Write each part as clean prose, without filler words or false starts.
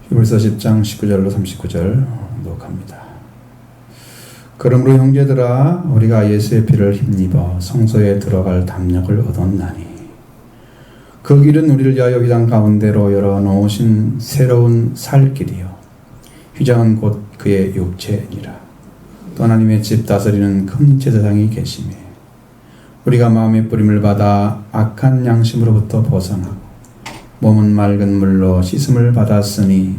히브리서 10장 19절로 39절 묵합니다. 그러므로 형제들아 우리가 예수의 피를 힘입어 성소에 들어갈 담력을 얻었나니 그 길은 우리를 위하여 휘장 가운데로 열어놓으신 새로운 살 길이요 휘장은 곧 그의 육체니라. 또 하나님의 집 다스리는 큰 제사장이 계시매 우리가 마음의 뿌림을 받아 악한 양심으로부터 벗어나고 몸은 맑은 물로 씻음을 받았으니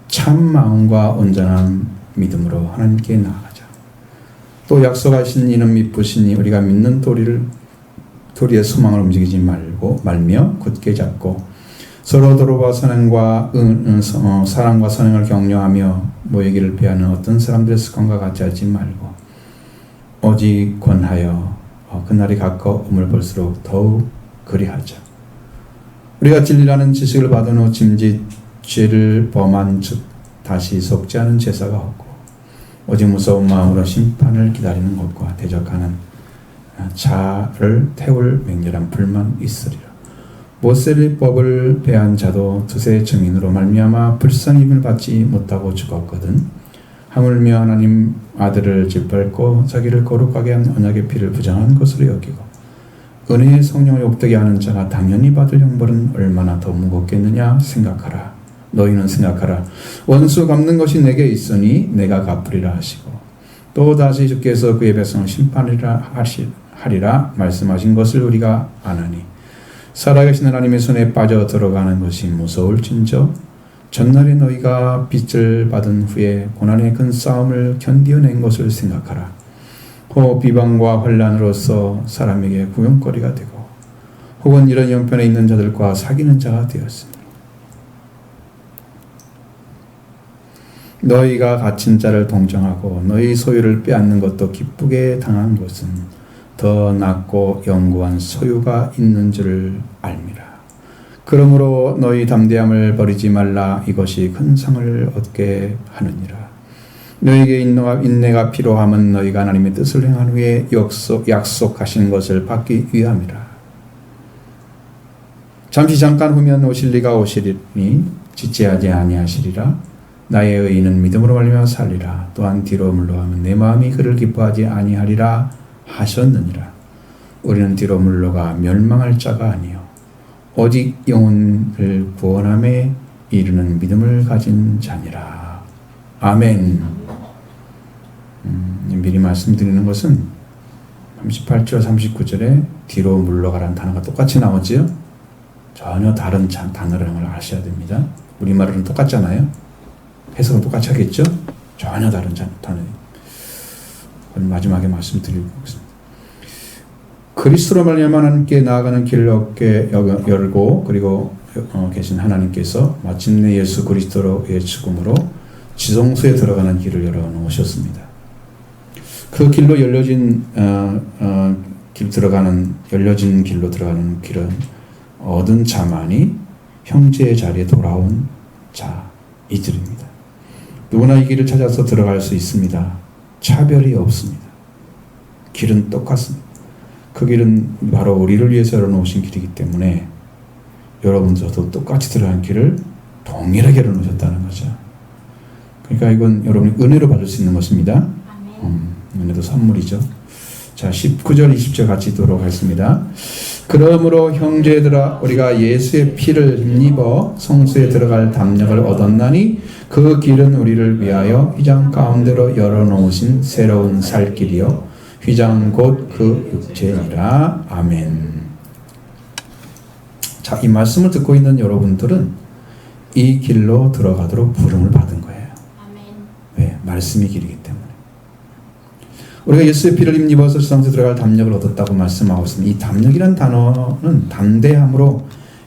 참 마음과 온전한 믿음으로 하나님께 나아가자. 또 약속하신 이는 믿으시니 우리가 믿는 도리의 소망을 움직이지 말며 굳게 잡고 서로 도로와 선행과 사랑과 선행을 격려하며 모이기를 피하는 어떤 사람들의 습관과 같이 하지 말고 오직 권하여 그날이 가까움을 볼수록 더욱 그리하자. 우리가 진리라는 지식을 받은 후 짐짓 죄를 범한 즉 다시 속지 않은 제사가 없고 오직 무서운 마음으로 심판을 기다리는 것과 대적하는 자를 태울 맹렬한 불만 있으리라. 모세의 법을 배한 자도 두세 증인으로 말미암아 불쌍힘을 받지 못하고 죽었거든. 하물며 하나님 아들을 짓밟고 자기를 거룩하게 한 언약의 피를 부정한 것으로 여기고 은혜의 성령을 욕되게 하는 자가 당연히 받을 형벌은 얼마나 더 무겁겠느냐 생각하라. 너희는 생각하라. 원수 갚는 것이 내게 있으니 내가 갚으리라 하시고 또 다시 주께서 그의 백성을 심판하리라 말씀하신 것을 우리가 아나니 살아계신 하나님의 손에 빠져 들어가는 것이 무서울진저 전날에 너희가 빚을 받은 후에 고난의 큰 싸움을 견디어낸 것을 생각하라. 혹 비방과 환난으로서 사람에게 구경거리가 되고 혹은 이런 형편에 있는 자들과 사귀는 자가 되었으니 너희가 갇힌 자를 동정하고 너희 소유를 빼앗는 것도 기쁘게 당한 것은 더 낫고 영구한 소유가 있는 줄 알미라. 그러므로 너희 담대함을 버리지 말라. 이것이 큰 상을 얻게 하느니라. 너희에게 인내가 필요함은 너희가 하나님의 뜻을 행한 후에 약속하신 것을 받기 위함이라. 잠깐 후면 오실 리가 오시리니 지체하지 아니하시리라. 나의 의인은 믿음으로 말미암아 살리라. 또한 뒤로 물러가면 내 마음이 그를 기뻐하지 아니하리라 하셨느니라. 우리는 뒤로 물러가 멸망할 자가 아니요 오직 영혼을 구원함에 이르는 믿음을 가진 자니라. 아멘. 미리 말씀드리는 것은 38절 39절에 뒤로 물러가라는 단어가 똑같이 나오지요. 전혀 다른 단어라는 걸 아셔야 됩니다. 우리말로는 똑같잖아요. 해석은 똑같이 하겠죠. 전혀 다른 단어예요. 마지막에 말씀드리고 있습니다. 그리스도로 말미암아 하나님께 나아가는 길을 얻게 열고 그리고 계신 하나님께서 마침내 예수 그리스도로의 죽음으로 지성소에 들어가는 길을 열어놓으셨습니다. 그 길로 열려진 길로 들어가는 길은 얻은 자만이 형제의 자리에 돌아온 자이들입니다. 누구나 이 길을 찾아서 들어갈 수 있습니다. 차별이 없습니다. 길은 똑같습니다. 그 길은 바로 우리를 위해서 열어놓으신 길이기 때문에 여러분들도 똑같이 들어간 길을 동일하게 열어놓으셨다는 거죠. 그러니까 이건 여러분이 은혜로 받을 수 있는 것입니다. 은혜도 선물이죠. 자, 19절 20절 같이 읽도록 하겠습니다. 그러므로 형제들아 우리가 예수의 피를 힘입어 성소에 들어갈 담력을 얻었나니 그 길은 우리를 위하여 휘장 가운데로 열어놓으신 새로운 살 길이요 휘장 곧 그 육체니라. 아멘. 자, 이 말씀을 듣고 있는 여러분들은 이 길로 들어가도록 부름을 받은 거예요. 아멘. 왜? 말씀이 길이기 때문에. 우리가 예수의 피를 힘입어서 성소에 들어갈 담력을 얻었다고 말씀하고 있습니다. 이 담력이란 단어는 담대함으로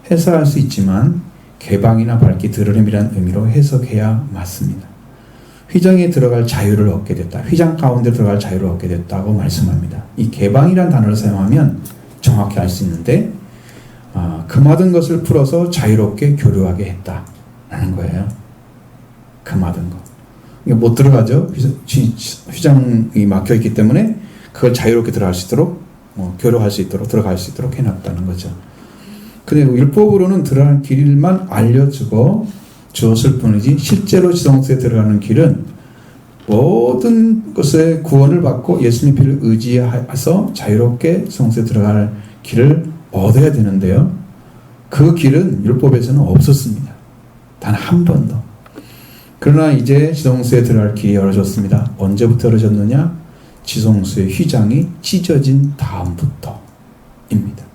해석할 수 있지만 개방이나 밝기 드러냄이라는 의미로 해석해야 맞습니다. 휘장에 들어갈 자유를 얻게 됐다. 휘장 가운데 들어갈 자유를 얻게 됐다고 말씀합니다. 이 개방이란 단어를 사용하면 정확히 알 수 있는데 금하던 것을 풀어서 자유롭게 교류하게 했다라는 거예요. 금하던 것. 못 들어가죠. 휘장이 막혀있기 때문에 그걸 자유롭게 들어갈 수 있도록 교류할 수 있도록 들어갈 수 있도록 해놨다는 거죠. 근데 율법으로는 들어가는 길만 알려주고 주었을 뿐이지 실제로 지성소에 들어가는 길은 모든 것에 구원을 받고 예수님 피를 의지해서 자유롭게 지성소에 들어갈 길을 얻어야 되는데요. 그 길은 율법에서는 없었습니다. 단 한 번도. 그러나 이제 지성소에 들어갈 길이 열어졌습니다. 언제부터 열어졌느냐? 지성소의 휘장이 찢어진 다음부터입니다.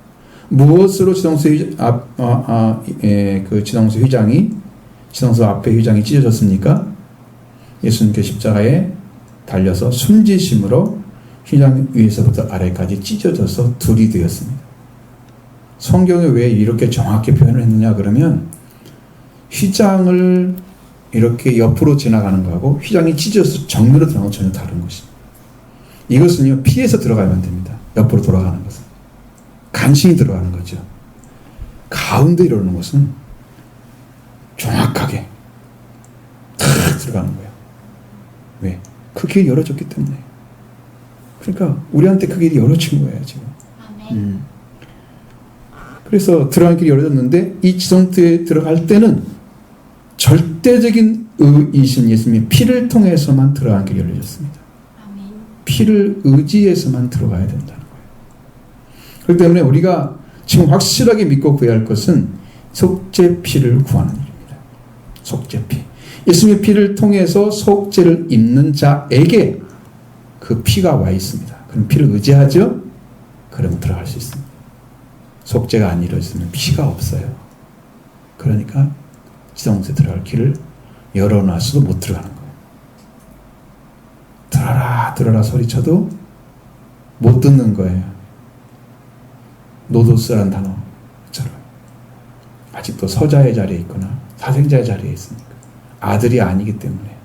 무엇으로 지성소 휘장이 지성소 앞에 휘장이 찢어졌습니까? 예수님께 십자가에 달려서 순지심으로 휘장 위에서부터 아래까지 찢어져서 둘이 되었습니다. 성경에 왜 이렇게 정확히 표현을 했느냐 그러면 휘장을 이렇게 옆으로 지나가는 거하고 휘장이 찢어서 정면으로 들어가는 건 전혀 다른 것입니다. 이것은요 피해서 들어가면 됩니다. 옆으로 돌아가는 것은 간신히 들어가는 거죠. 가운데 이러는 것은 정확하게 탁 들어가는 거예요. 왜? 그 길이 열어졌기 때문에. 그러니까 우리한테 그 길이 열어진 거예요 지금. 그래서 들어가는 길이 열어졌는데 이 지성소에 들어갈 때는 절대적인 의이신 예수님의 피를 통해서만 들어가는 길이 열려졌습니다. 피를 의지해서만 들어가야 된다는 거예요. 그렇기 때문에 우리가 지금 확실하게 믿고 구해야 할 것은 속죄 피를 구하는 일입니다. 속죄 피. 예수님의 피를 통해서 속죄를 입는 자에게 그 피가 와 있습니다. 그럼 피를 의지하죠? 그러면 들어갈 수 있습니다. 속죄가 안 이루어지면 피가 없어요. 그러니까 지성소에 들어갈 길을 열어놔서도 못 들어가는 거예요. 들어라 들어라 소리쳐도 못 듣는 거예요. 노도스란 단어처럼 아직도 서자의 자리에 있거나 사생자의 자리에 있으니까 아들이 아니기 때문에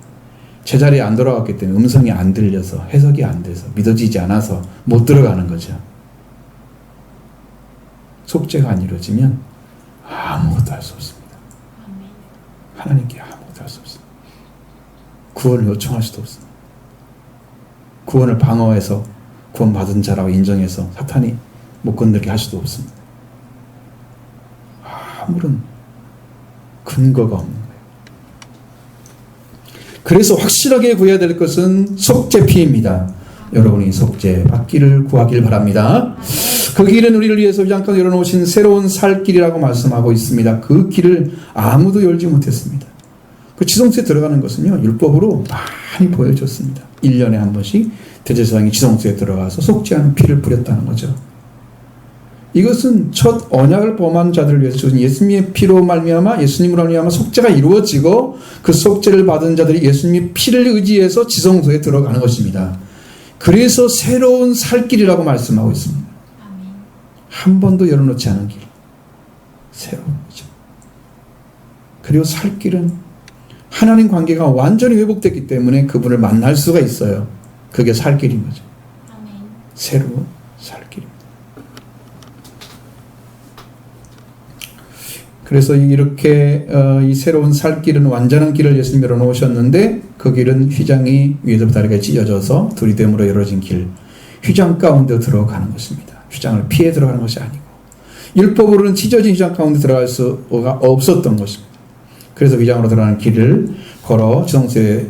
제자리에 안 돌아왔기 때문에 음성이 안 들려서 해석이 안 돼서 믿어지지 않아서 못 들어가는 거죠. 속죄가 안 이루어지면 아무것도 할 수 없습니다. 하나님께 아무것도 할 수 없습니다. 구원을 요청할 수도 없습니다. 구원을 방어해서 구원받은 자라고 인정해서 사탄이 못 건들게 할 수도 없습니다. 아무런 근거가 없는 거예요. 그래서 확실하게 구해야 될 것은 속죄 피입니다. 여러분이 속죄 받기를 구하길 바랍니다. 그 길은 우리를 위해서 휘장까지 열어놓으신 새로운 살 길이라고 말씀하고 있습니다. 그 길을 아무도 열지 못했습니다. 그 지성소에 들어가는 것은요 율법으로 많이 보여줬습니다. 1년에 한 번씩 대제사장이 지성소에 들어가서 속죄하는 피를 뿌렸다는 거죠. 이것은 첫 언약을 범한 자들을 위해서 주신 예수님의 피로 말미암아 예수님으로 말미암아 속죄가 이루어지고 그 속죄를 받은 자들이 예수님의 피를 의지해서 지성소에 들어가는 것입니다. 그래서 새로운 살 길이라고 말씀하고 있습니다. 한 번도 열어놓지 않은 길. 새로운 거죠. 그리고 살 길은 하나님 관계가 완전히 회복됐기 때문에 그분을 만날 수가 있어요. 그게 살 길인 거죠. 새로운 살 길입니다. 그래서 이렇게 이 새로운 살 길은 완전한 길을 예수님이 열어놓으셨는데 그 길은 휘장이 위에서부터 아래까지 찢어져서 들이댐으로 열어진 길. 휘장 가운데 들어가는 것입니다. 휘장을 피해 들어가는 것이 아니고 율법으로는 찢어진 휘장 가운데 들어갈 수가 없었던 것입니다. 그래서 휘장으로 들어가는 길을 걸어 지성소에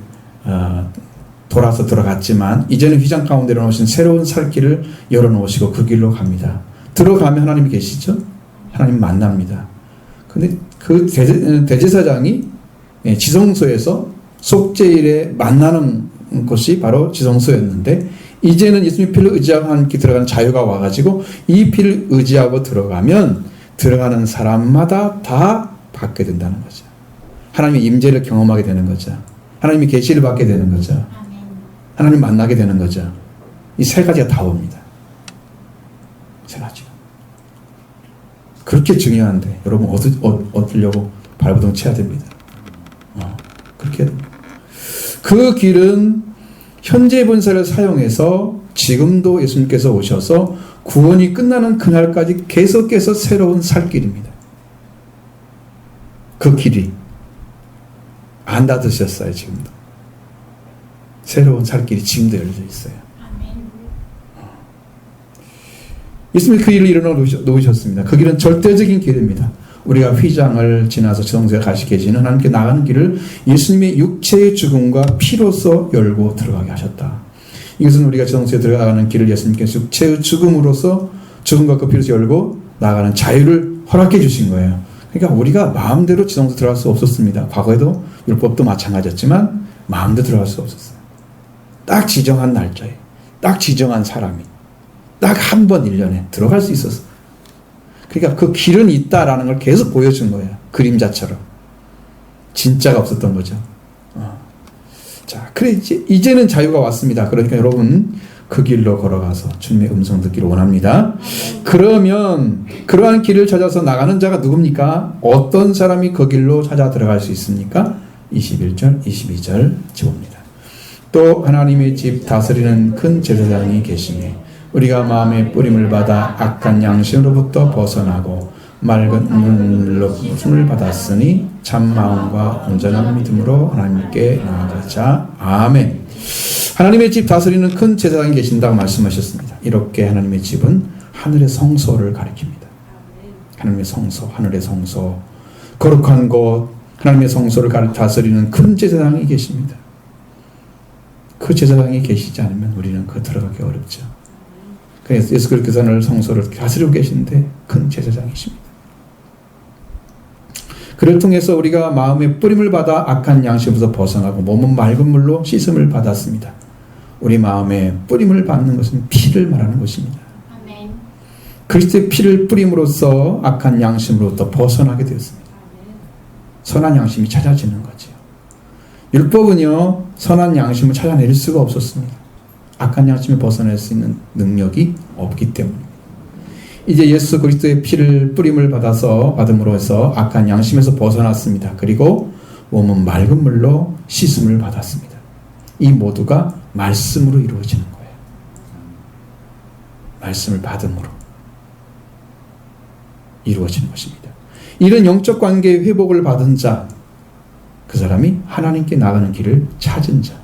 돌아서 들어갔지만 이제는 휘장 가운데 열어놓으신 새로운 살 길을 열어놓으시고 그 길로 갑니다. 들어가면 하나님이 계시죠? 하나님 만납니다. 근데 그 대제사장이 지성소에서 속죄일에 만나는 것이 바로 지성소였는데 이제는 예수님 피를 의지하고 함께 들어가는 자유가 와가지고 이 피를 의지하고 들어가면 들어가는 사람마다 다 받게 된다는 거죠. 하나님의 임재를 경험하게 되는 거죠. 하나님의 계시를 받게 되는 거죠. 하나님 만나게 되는 거죠. 이 세 가지가 다 옵니다. 세 가지가. 그렇게 중요한데 여러분 얻으려고 발버둥 쳐야 됩니다. 그렇게 해야 됩니다. 그 길은 현재 본사를 사용해서 지금도 예수님께서 오셔서 구원이 끝나는 그날까지 계속해서 새로운 살 길입니다. 그 길이 안 닫으셨어요. 지금도 새로운 살 길이 지금도 열려져 있어요. 예수님이 그 길을 일어나 놓으셨습니다. 그 길은 절대적인 길입니다. 우리가 휘장을 지나서 지성소에 가시 계시는 하나님께 나가는 길을 예수님의 육체의 죽음과 피로써 열고 들어가게 하셨다. 이것은 우리가 지성소에 들어가는 길을 예수님께서 육체의 죽음으로써 죽음과 그 피로써 열고 나가는 자유를 허락해 주신 거예요. 그러니까 우리가 마음대로 지성소 들어갈 수 없었습니다. 과거에도 율법도 마찬가지였지만 마음대로 들어갈 수 없었어요. 딱 지정한 날짜에 딱 지정한 사람이 딱 한 번 1년에 들어갈 수 있었어요. 그러니까 그 길은 있다라는 걸 계속 보여준 거예요. 그림자처럼. 진짜가 없었던 거죠. 자, 그래 이제는 자유가 왔습니다. 그러니까 여러분 그 길로 걸어가서 주님의 음성 듣기를 원합니다. 그러면 그러한 길을 찾아서 나가는 자가 누굽니까? 어떤 사람이 그 길로 찾아 들어갈 수 있습니까? 21절, 22절 짚어봅니다. 또 하나님의 집 다스리는 큰 제사장이 계시니 우리가 마음의 뿌림을 받아 악한 양심으로부터 벗어나고 맑은 물로 부음을 받았으니 참 마음과 온전한 믿음으로 하나님께 나아가자. 아멘. 하나님의 집 다스리는 큰 제사장이 계신다고 말씀하셨습니다. 이렇게 하나님의 집은 하늘의 성소를 가리킵니다. 하나님의 성소, 하늘의 성소, 거룩한 곳, 하나님의 성소를 다스리는 큰 제사장이 계십니다. 그 제사장이 계시지 않으면 우리는 그 들어가기 어렵죠. 그래서 예수 그리스도께서 하늘 성소를 다스리고 계신데 큰 제사장이십니다. 그를 통해서 우리가 마음의 뿌림을 받아 악한 양심에서 벗어나고 몸은 맑은 물로 씻음을 받았습니다. 우리 마음에 뿌림을 받는 것은 피를 말하는 것입니다. 아멘. 그리스도의 피를 뿌림으로써 악한 양심으로부터 벗어나게 되었습니다. 선한 양심이 찾아지는 거죠. 율법은요, 선한 양심을 찾아낼 수가 없었습니다. 악한 양심을 벗어낼 수 있는 능력이 없기 때문입니다. 이제 예수 그리스도의 피를 뿌림을 받음으로 해서 악한 양심에서 벗어났습니다. 그리고 몸은 맑은 물로 씻음을 받았습니다. 이 모두가 말씀으로 이루어지는 거예요. 말씀을 받음으로 이루어지는 것입니다. 이런 영적 관계의 회복을 받은 자, 그 사람이 하나님께 나가는 길을 찾은 자,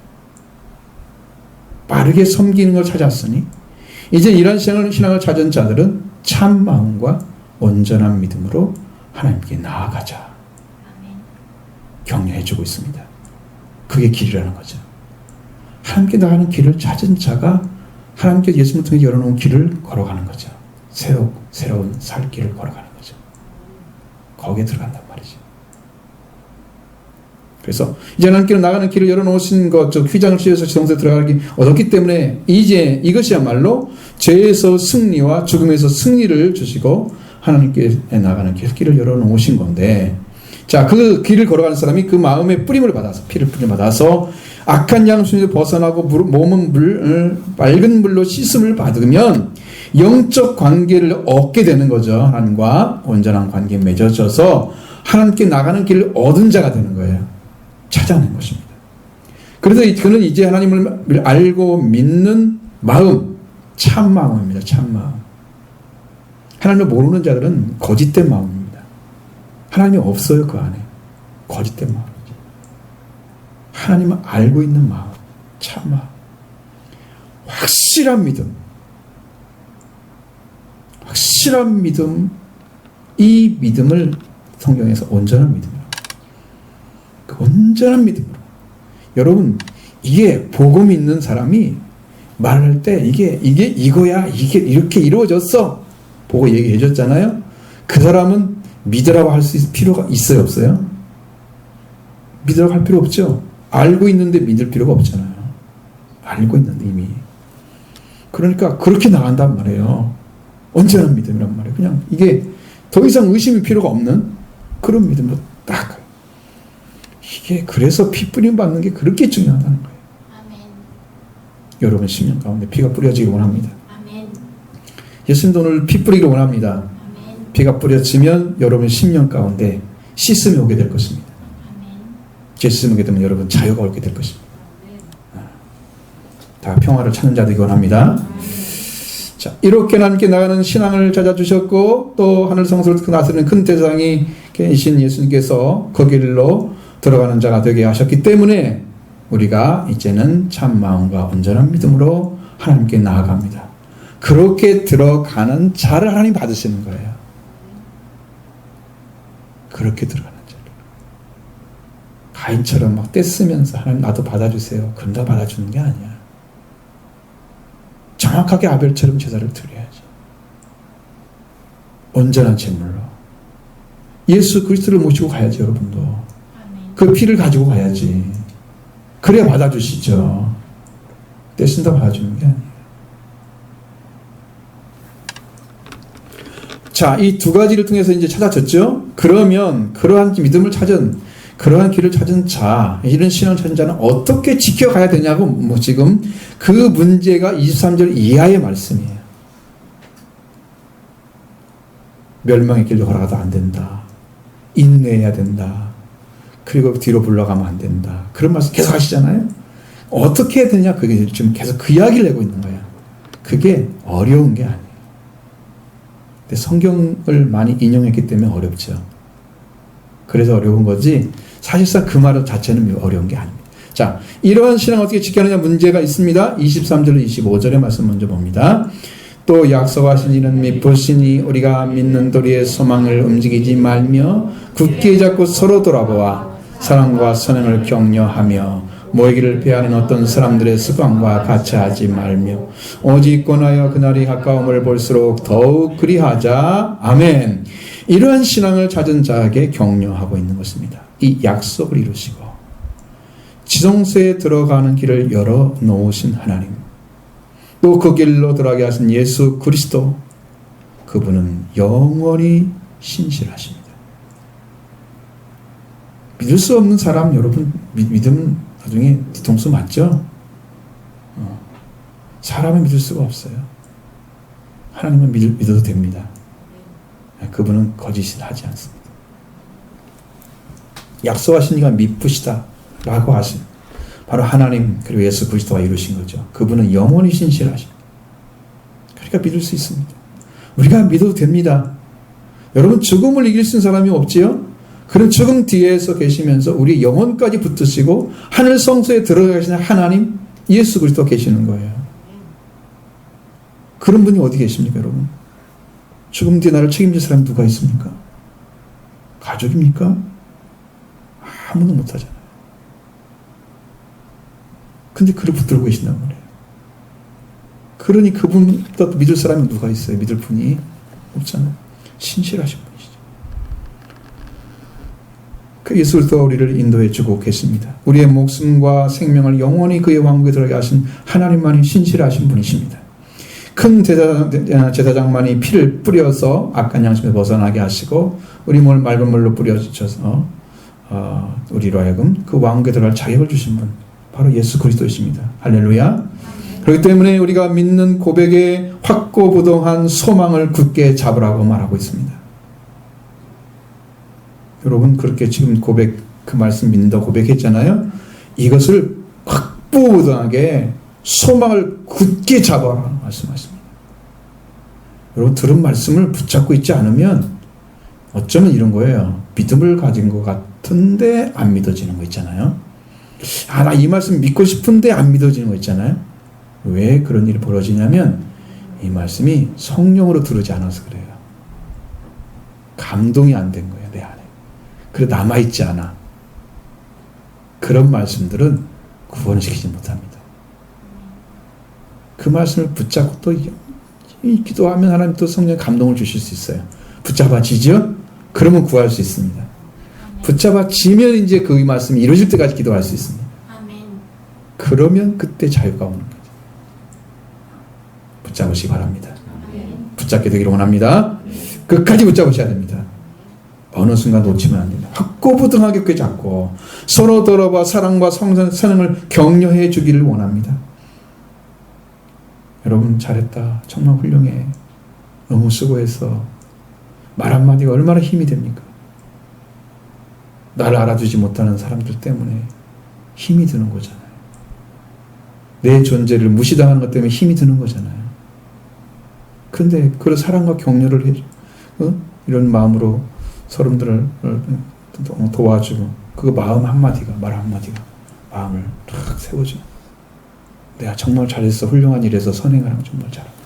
빠르게 섬기는 걸 찾았으니 이제 이런 신앙을 찾은 자들은 참 마음과 온전한 믿음으로 하나님께 나아가자 격려해주고 있습니다. 그게 길이라는 거죠. 하나님께 나가는 길을 찾은 자가 하나님께 예수님을 통해 열어놓은 길을 걸어가는 거죠. 새로운 살 길을 걸어가는 거죠. 거기에 들어간단 말이죠. 그래서 이제 하나님께로 나가는 길을 열어놓으신 것, 즉 휘장을 씌워서 지성소에 들어가기 얻었기 때문에 이제 이것이야말로 죄에서 승리와 죽음에서 승리를 주시고 하나님께 나가는 길을 열어놓으신 건데, 자, 그 길을 걸어가는 사람이 그 마음의 뿌림을 받아서, 피를 뿌림을 받아서 악한 양심에서 벗어나고 몸은 맑은 물로 씻음을 받으면 영적 관계를 얻게 되는 거죠. 하나님과 온전한 관계에 맺어져서 하나님께 나가는 길을 얻은 자가 되는 거예요. 찾아낸 것입니다. 그래서 그는 이제 하나님을 알고 믿는 마음, 참 마음입니다. 참 마음. 하나님을 모르는 자들은 거짓된 마음입니다. 하나님이 없어요, 그 안에. 거짓된 마음이죠. 하나님을 알고 있는 마음, 참 마음. 확실한 믿음. 확실한 믿음, 이 믿음을 성경에서 온전한 믿음이라고. 그 온전한 믿음으로. 여러분, 이게 복음 있는 사람이 말할 때 이게 이거야, 이게 이렇게 이루어졌어 보고 얘기해 줬잖아요. 그 사람은 믿으라고 할 수 있을 필요가 있어요, 없어요? 믿으라고 할 필요 없죠. 알고 있는데 믿을 필요가 없잖아요. 알고 있는데 이미. 그러니까 그렇게 나간단 말이에요. 온전한 믿음이란 말이에요. 그냥 이게 더 이상 의심이 필요가 없는 그런 믿음으로 딱. 이게 그래서 피 뿌림 받는 게 그렇게 중요하다는 거예요. 아멘. 여러분 10년 가운데 피가 뿌려지기 원합니다. 아멘. 예수님도 오늘 피 뿌리기를 원합니다. 아멘. 피가 뿌려지면 여러분 10년 가운데 씻음이 오게 될 것입니다. 아멘. 씻음이 오게 되면 여러분 자유가 오게 될 것입니다. 다 평화를 찾는 자들이 원합니다. 자, 이렇게 하나님께 나가는 신앙을 찾아주셨고 또 하늘 성소를 다스리는 큰 대장이 계신 예수님께서 그 길로 들어가는 자가 되게 하셨기 때문에 우리가 이제는 참 마음과 온전한 믿음으로 하나님께 나아갑니다. 그렇게 들어가는 자를 하나님 받으시는 거예요. 그렇게 들어가는 자리. 가인처럼 막 떼쓰면서 하나님 나도 받아주세요. 그럼 다 받아주는 게 아니야. 정확하게 아벨처럼 제사를 드려야지. 온전한 제물로. 예수 그리스도를 모시고 가야지, 여러분도. 그 피를 가지고 가야지. 그래야 받아주시죠. 떼쓴다 받아주는 게 아니에요. 자, 이 두 가지를 통해서 이제 찾아졌죠? 그러면 그러한 믿음을 찾은, 그러한 길을 찾은 자, 이런 신앙을 찾은 자는 어떻게 지켜가야 되냐고, 지금 그 문제가 23절 이하의 말씀이에요. 멸망의 길로 걸어가도 안 된다. 인내해야 된다. 그리고 뒤로 물러가면 안 된다. 그런 말씀 계속 하시잖아요. 어떻게 해야 되냐? 그게 지금 계속 그 이야기를 내고 있는 거예요. 그게 어려운 게 아니에요. 근데 성경을 많이 인용했기 때문에 어렵죠. 그래서 어려운 거지, 사실상 그 말 자체는 어려운 게 아닙니다. 자, 이러한 신앙을 어떻게 지켜야 하느냐 문제가 있습니다. 23절 25절의 말씀 먼저 봅니다. 또 약속하신 이는 믿으시니 우리가 믿는 도리의 소망을 움직이지 말며 굳게 잡고 서로 돌아보아 사랑과 선행을 격려하며 모이기를 피하는 어떤 사람들의 습관과 같이 하지 말며 오직 권하여 그날이 가까움을 볼수록 더욱 그리하자. 아멘. 이러한 신앙을 찾은 자에게 격려하고 있는 것입니다. 이 약속을 이루시고 지성소에 들어가는 길을 열어놓으신 하나님, 또 그 길로 들어가게 하신 예수 그리스도, 그분은 영원히 신실하십니다. 믿을 수 없는 사람, 여러분, 믿으면 나중에 뒤통수 맞죠? 사람은 믿을 수가 없어요. 하나님은 믿어도 됩니다. 그분은 거짓을 하지 않습니다. 약속하신 이가 믿으시다 라고 하신 바로 하나님 그리고 예수 그리스도가 이루신 거죠. 그분은 영원히 신실하십니다. 그러니까 믿을 수 있습니다. 우리가 믿어도 됩니다. 여러분, 죽음을 이길 수 있는 사람이 없지요? 그런 죽음 뒤에서 계시면서 우리 영혼까지 붙으시고 하늘 성소에 들어가 계시는 하나님 예수 그리스도 계시는 거예요. 그런 분이 어디 계십니까, 여러분? 죽음 뒤에 나를 책임질 사람이 누가 있습니까? 가족입니까? 아무도 못하잖아요. 근데 그를 붙들고 계신단 말이에요. 그러니 그분보다 믿을 사람이 누가 있어요? 믿을 분이 없잖아요. 신실하신 분이시죠. 그 예수 그리스도가 우리를 인도해 주고 계십니다. 우리의 목숨과 생명을 영원히 그의 왕국에 들어가게 하신 하나님만이 신실하신 분이십니다. 큰 제사장만이 피를 뿌려서 악한 양심에서 벗어나게 하시고 우리 몸을 맑은 물로 뿌려주셔서 우리로 하여금 그 왕국에 들어갈 자격을 주신 분, 바로 예수 그리스도이십니다. 할렐루야. 그렇기 때문에 우리가 믿는 고백에 확고부동한 소망을 굳게 잡으라고 말하고 있습니다. 여러분, 그렇게 지금 그 말씀 믿는다고 고백했잖아요. 이것을 확고부동하게 소망을 굳게 잡아라 말씀하십니다. 여러분, 들은 말씀을 붙잡고 있지 않으면 어쩌면 이런 거예요. 믿음을 가진 것 같은데 안 믿어지는 거 있잖아요. 나 이 말씀 믿고 싶은데 안 믿어지는 거 있잖아요. 왜 그런 일이 벌어지냐면 이 말씀이 성령으로 들어오지 않아서 그래요. 감동이 안 된 거예요, 내 안에. 그래 남아있지 않아. 그런 말씀들은 구원시키지 못합니다. 그 말씀을 붙잡고 또 기도하면 하나님 또 성령 감동을 주실 수 있어요. 붙잡아지죠? 그러면 구할 수 있습니다. 붙잡아지면 이제 그 말씀이 이루어질 때까지 기도할 수 있습니다. 그러면 그때 자유가 오는 거죠. 붙잡으시기 바랍니다. 붙잡게 되기를 원합니다. 끝까지 붙잡으셔야 됩니다. 어느 순간 놓치면 안 됩니다. 확고부동하게 굳게 잡고 서로 돌아봐 사랑과 선행을 격려해 주기를 원합니다. 여러분 잘했다. 정말 훌륭해. 너무 수고했어. 말 한마디가 얼마나 힘이 됩니까? 나를 알아주지 못하는 사람들 때문에 힘이 드는 거잖아요. 내 존재를 무시당하는 것 때문에 힘이 드는 거잖아요. 근데 그런 사랑과 격려를 해줘. 이런 마음으로 사람들을 도와주고 그 마음 한마디가, 말 한마디가 마음을 탁 세워줘. 내가 정말 잘했어. 훌륭한 일에서 선행하는 거 정말 잘한다.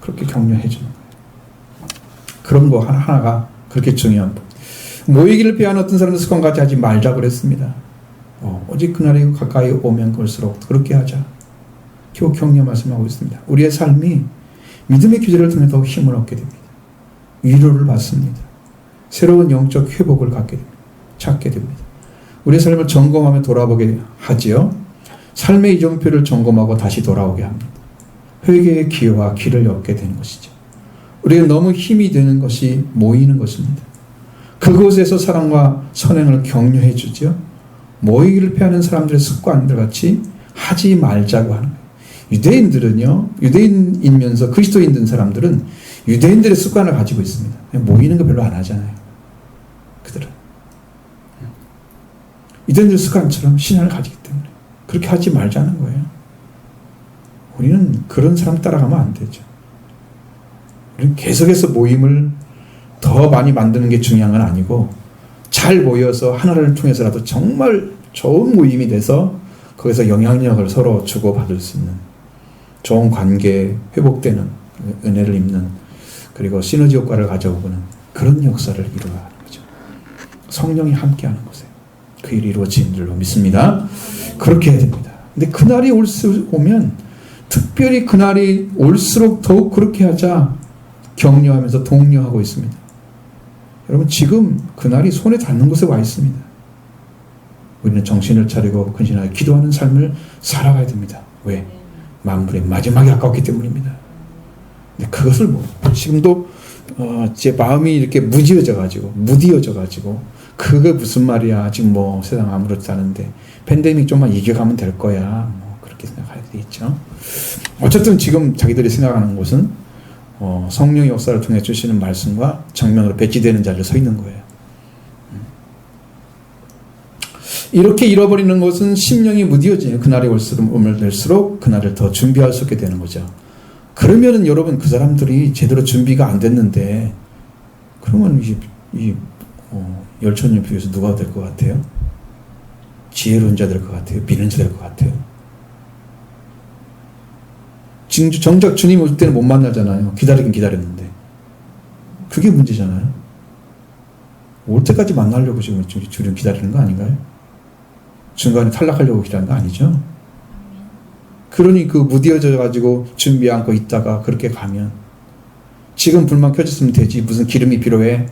그렇게 격려해 주는 거예요. 그런 거 하나하나가 그렇게 중요한 거. 모이기를 피하는 어떤 사람들 습관같이 하지 말자 그랬습니다. 오직 그날이 가까이 오면 올수록 그렇게 하자. 교육 격려 말씀하고 있습니다. 우리의 삶이 믿음의 규제를 통해 더 힘을 얻게 됩니다. 위로를 받습니다. 새로운 영적 회복을 갖게 됩니다. 찾게 됩니다. 우리의 삶을 점검하며 돌아보게 하지요. 삶의 이정표를 점검하고 다시 돌아오게 합니다. 회개의 기회와 길을 얻게 되는 것이죠. 우리가 너무 힘이 되는 것이 모이는 것입니다. 그곳에서 사랑과 선행을 격려해 주죠. 모이기를 피하는 사람들의 습관들 같이 하지 말자고 하는 거예요. 유대인들은요, 유대인이면서 그리스도인된 사람들은 유대인들의 습관을 가지고 있습니다. 모이는 거 별로 안 하잖아요. 그들은. 유대인들의 습관처럼 신앙을 가지기 때문에 그렇게 하지 말자는 거예요. 우리는 그런 사람 따라가면 안 되죠. 우리는 계속해서 모임을 더 많이 만드는 게 중요한 건 아니고 잘 모여서 하나를 통해서라도 정말 좋은 모임이 돼서 거기서 영향력을 서로 주고받을 수 있는 좋은 관계 회복되는 은혜를 입는 그리고 시너지 효과를 가져오는 그런 역사를 이루어야 하는 거죠. 성령이 함께하는 곳에 그 일이 이루어지는 줄로 믿습니다. 그렇게 해야 됩니다. 근데 그날이 오면 특별히 그날이 올수록 더욱 그렇게 하자 격려하면서 독려하고 있습니다. 여러분 지금 그날이 손에 닿는 곳에 와 있습니다. 우리는 정신을 차리고 근신하여 기도하는 삶을 살아가야 됩니다. 왜? 만물의 마지막에 가까웠기 때문입니다. 근데 그것을 지금도 제 마음이 이렇게 무디어져가지고 그게 무슨 말이야 지금 세상 아무렇지 않은데 팬데믹 좀만 이겨가면 될 거야 그렇게 생각해야 되겠죠. 어쨌든 지금 자기들이 생각하는 것은 성령의 역사를 통해 주시는 말씀과 정면으로 배치되는 자리에 서 있는 거예요. 이렇게 잃어버리는 것은 심령이 무디어지는 그날이 올수록 그날을 더 준비할 수 있게 되는 거죠. 그러면은 여러분 그 사람들이 제대로 준비가 안 됐는데 그러면 이 열천년 비교에서 누가 될 것 같아요? 지혜로운 자 될 것 같아요? 미련한 자 될 것 같아요? 정작 주님 올 때는 못 만나잖아요. 기다리긴 기다렸는데 그게 문제잖아요. 올 때까지 만나려고 지금 주님 기다리는 거 아닌가요? 중간에 탈락하려고 기다리는 거 아니죠? 그러니 무디어져 가지고 준비 않고 있다가 그렇게 가면 지금 불만 켜졌으면 되지 무슨 기름이 필요해?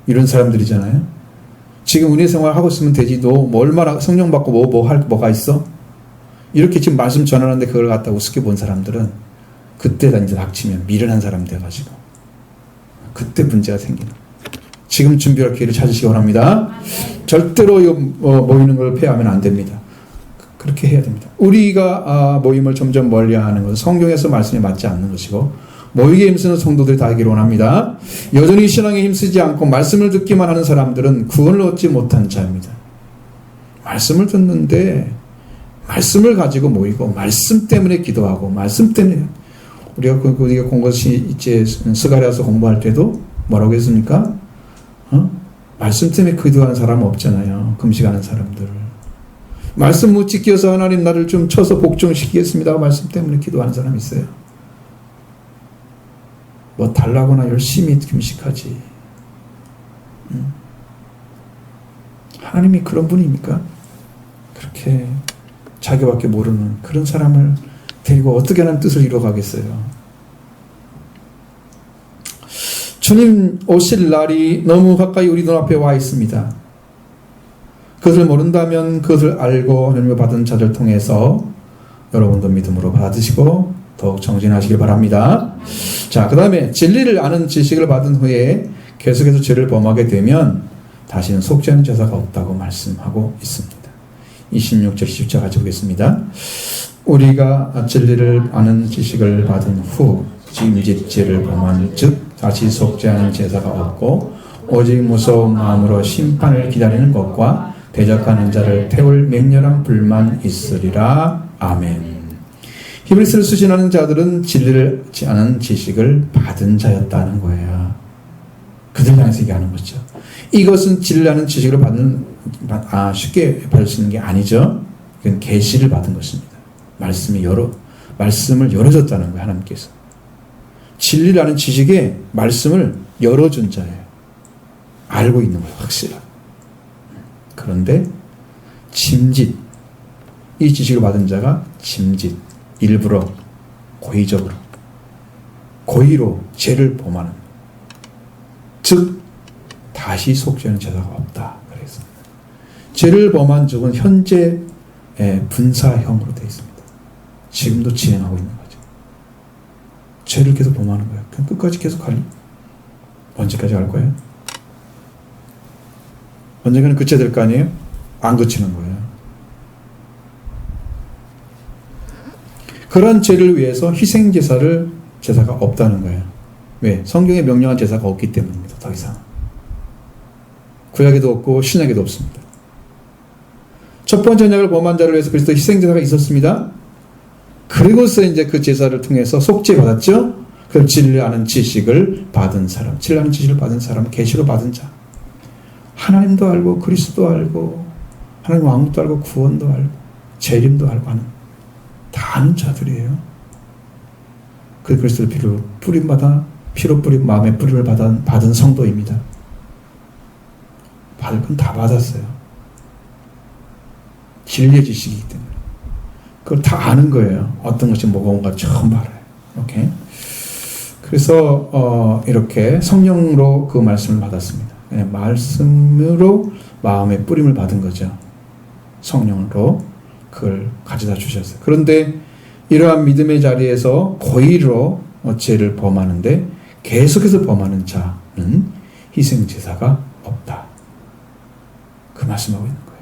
이런 사람들이잖아요. 지금 은혜 생활 하고 있으면 되지 너 얼마나 성령 받고 뭐가 있어? 이렇게 지금 말씀 전하는데 그걸 갖다 우습게 본 사람들은 그때 이제 닥치면 미련한 사람 돼가지고 그때 문제가 생기는 거예요. 지금 준비할 기회를 찾으시기 원합니다. 절대로 모이는 걸 폐하면 안 됩니다. 그렇게 해야 됩니다. 우리가 모임을 점점 멀리하는 것은 성경에서 말씀에 맞지 않는 것이고 모이게 힘쓰는 성도들이 다 하기를 원합니다. 여전히 신앙에 힘쓰지 않고 말씀을 듣기만 하는 사람들은 구원을 얻지 못한 자입니다. 말씀을 듣는데 말씀을 가지고 모이고 말씀 때문에 기도하고 말씀 때문에 우리가 공것이 이제 스가랴서 공부할 때도 뭐라고 했습니까? 말씀 때문에 기도하는 사람은 없잖아요. 금식하는 사람들. 말씀 못 지켜서 하나님 나를 좀 쳐서 복종시키겠습니다. 말씀 때문에 기도하는 사람이 있어요. 뭐 달라고나 열심히 금식하지. 하나님이 그런 분입니까? 그렇게 자기밖에 모르는 그런 사람을 데리고 어떻게 하는 뜻을 이루어가겠어요. 주님 오실 날이 너무 가까이 우리 눈앞에 와 있습니다. 그것을 모른다면 그것을 알고 하나님을 받은 자들 통해서 여러분도 믿음으로 받으시고 더욱 정진하시길 바랍니다. 자, 그 다음에 진리를 아는 지식을 받은 후에 계속해서 죄를 범하게 되면 다시는 속죄하는 제사가 없다고 말씀하고 있습니다. 26절 10절 같이 보겠습니다. 우리가 진리를 아는 지식을 받은 후 짐짓 죄를 범한 즉 다시 속죄하는 제사가 없고 오직 무서운 마음으로 심판을 기다리는 것과 대적하는 자를 태울 맹렬한 불만 있으리라. 아멘. 히브리서를 수신하는 자들은 진리를 아는 지식을 받은 자였다는 거예요. 그들 향해서 얘기하는 거죠. 이것은 진리를 아는 지식을 쉽게 받을 수 있는 게 아니죠. 이건 계시를 받은 것입니다. 말씀을 열어줬다는 거예요. 하나님께서. 진리를 아는 지식에 말씀을 열어준 자예요. 알고 있는 거예요. 확실하게. 그런데 짐짓, 이 지식을 받은 자가 짐짓, 일부러 고의적으로 고의로 죄를 범하는, 즉 다시 속죄하는 제사가 없다. 그래서 죄를 범한 적은 현재 분사형으로 되어 있습니다. 지금도 진행하고 있는 거죠. 죄를 계속 범하는 거예요. 그냥 끝까지 계속 할, 언제까지 할 거예요? 언젠가는 그쳐야 될 거 아니에요? 안 그치는 거예요. 그런 죄를 위해서 제사가 없다는 거예요. 왜? 성경에 명령한 제사가 없기 때문입니다. 더 이상. 구약에도 없고 신약에도 없습니다. 첫 번째 언약을 범한 자를 위해서 그리스도 희생제사가 있었습니다. 그리고서 이제 그 제사를 통해서 속죄받았죠. 그럼 진리를 아는 지식을 받은 사람, 진리를 아는 지식을 받은 사람, 계시로 받은 자. 하나님도 알고 그리스도도 알고 하나님 왕국도 알고 구원도 알고 재림도 알고 하는 다 아는 자들이에요. 그 그리스도의 피로 뿌림받아 피로 뿌린 마음의 뿌림을 받은 성도입니다. 받을 건 다 받았어요. 진리의 지식이기 때문에 그걸 다 아는 거예요. 어떤 것이 뭐가 온가 처음 알아요. 오케이. 그래서 이렇게 성령으로 그 말씀을 받았습니다. 말씀으로 마음의 뿌림을 받은 거죠. 성령으로 그걸 가져다 주셨어요. 그런데 이러한 믿음의 자리에서 고의로 죄를 범하는데 계속해서 범하는 자는 희생제사가 없다. 그 말씀하고 있는 거예요.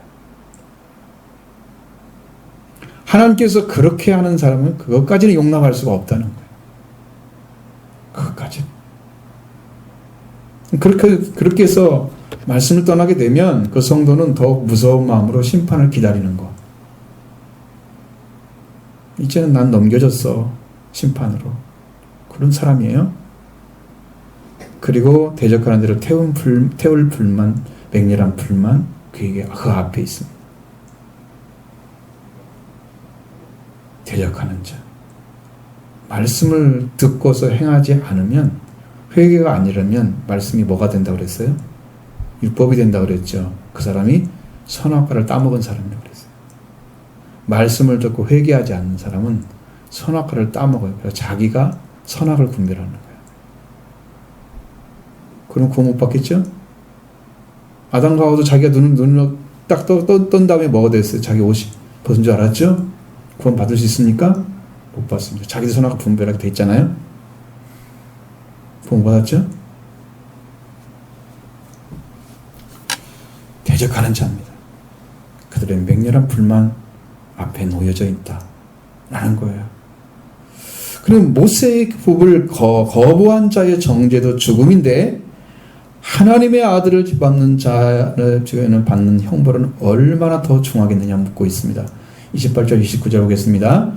하나님께서 그렇게 하는 사람은 그것까지는 용납할 수가 없다는 거예요. 그것까지. 그렇게 해서 말씀을 떠나게 되면 그 성도는 더욱 무서운 마음으로 심판을 기다리는 거. 이제는 난 넘겨졌어. 심판으로. 그런 사람이에요. 그리고 대적하는 대로 태울 불만, 맹렬한 불만 그 앞에 있습니다. 대적하는 자. 말씀을 듣고서 행하지 않으면, 회개가 아니라면 말씀이 뭐가 된다고 그랬어요? 율법이 된다고 그랬죠. 그 사람이 선악과를 따먹은 사람이라고 그랬어요. 말씀을 듣고 회개하지 않는 사람은 선악과를 따먹어요. 그래서 자기가 선악을 분별하는 거예요. 그럼 구원 못 받겠죠? 아담과 하와도 자기가 눈을 딱 떤 다음에 뭐가 됐어요? 자기 옷이 벗은 줄 알았죠? 구원 받을 수 있습니까? 못 받습니다. 자기도 선악을 분별하게 돼 있잖아요. 구원 받았죠? 대적하는 자입니다. 그들의 맹렬한 불만 앞에 놓여져 있다라는 거예요. 그럼 모세의 법을 거부한 자의 정죄도 죽음인데 하나님의 아들을 받는 자를 받는 형벌은 얼마나 더 중하겠느냐 묻고 있습니다. 28절 29절 보겠습니다.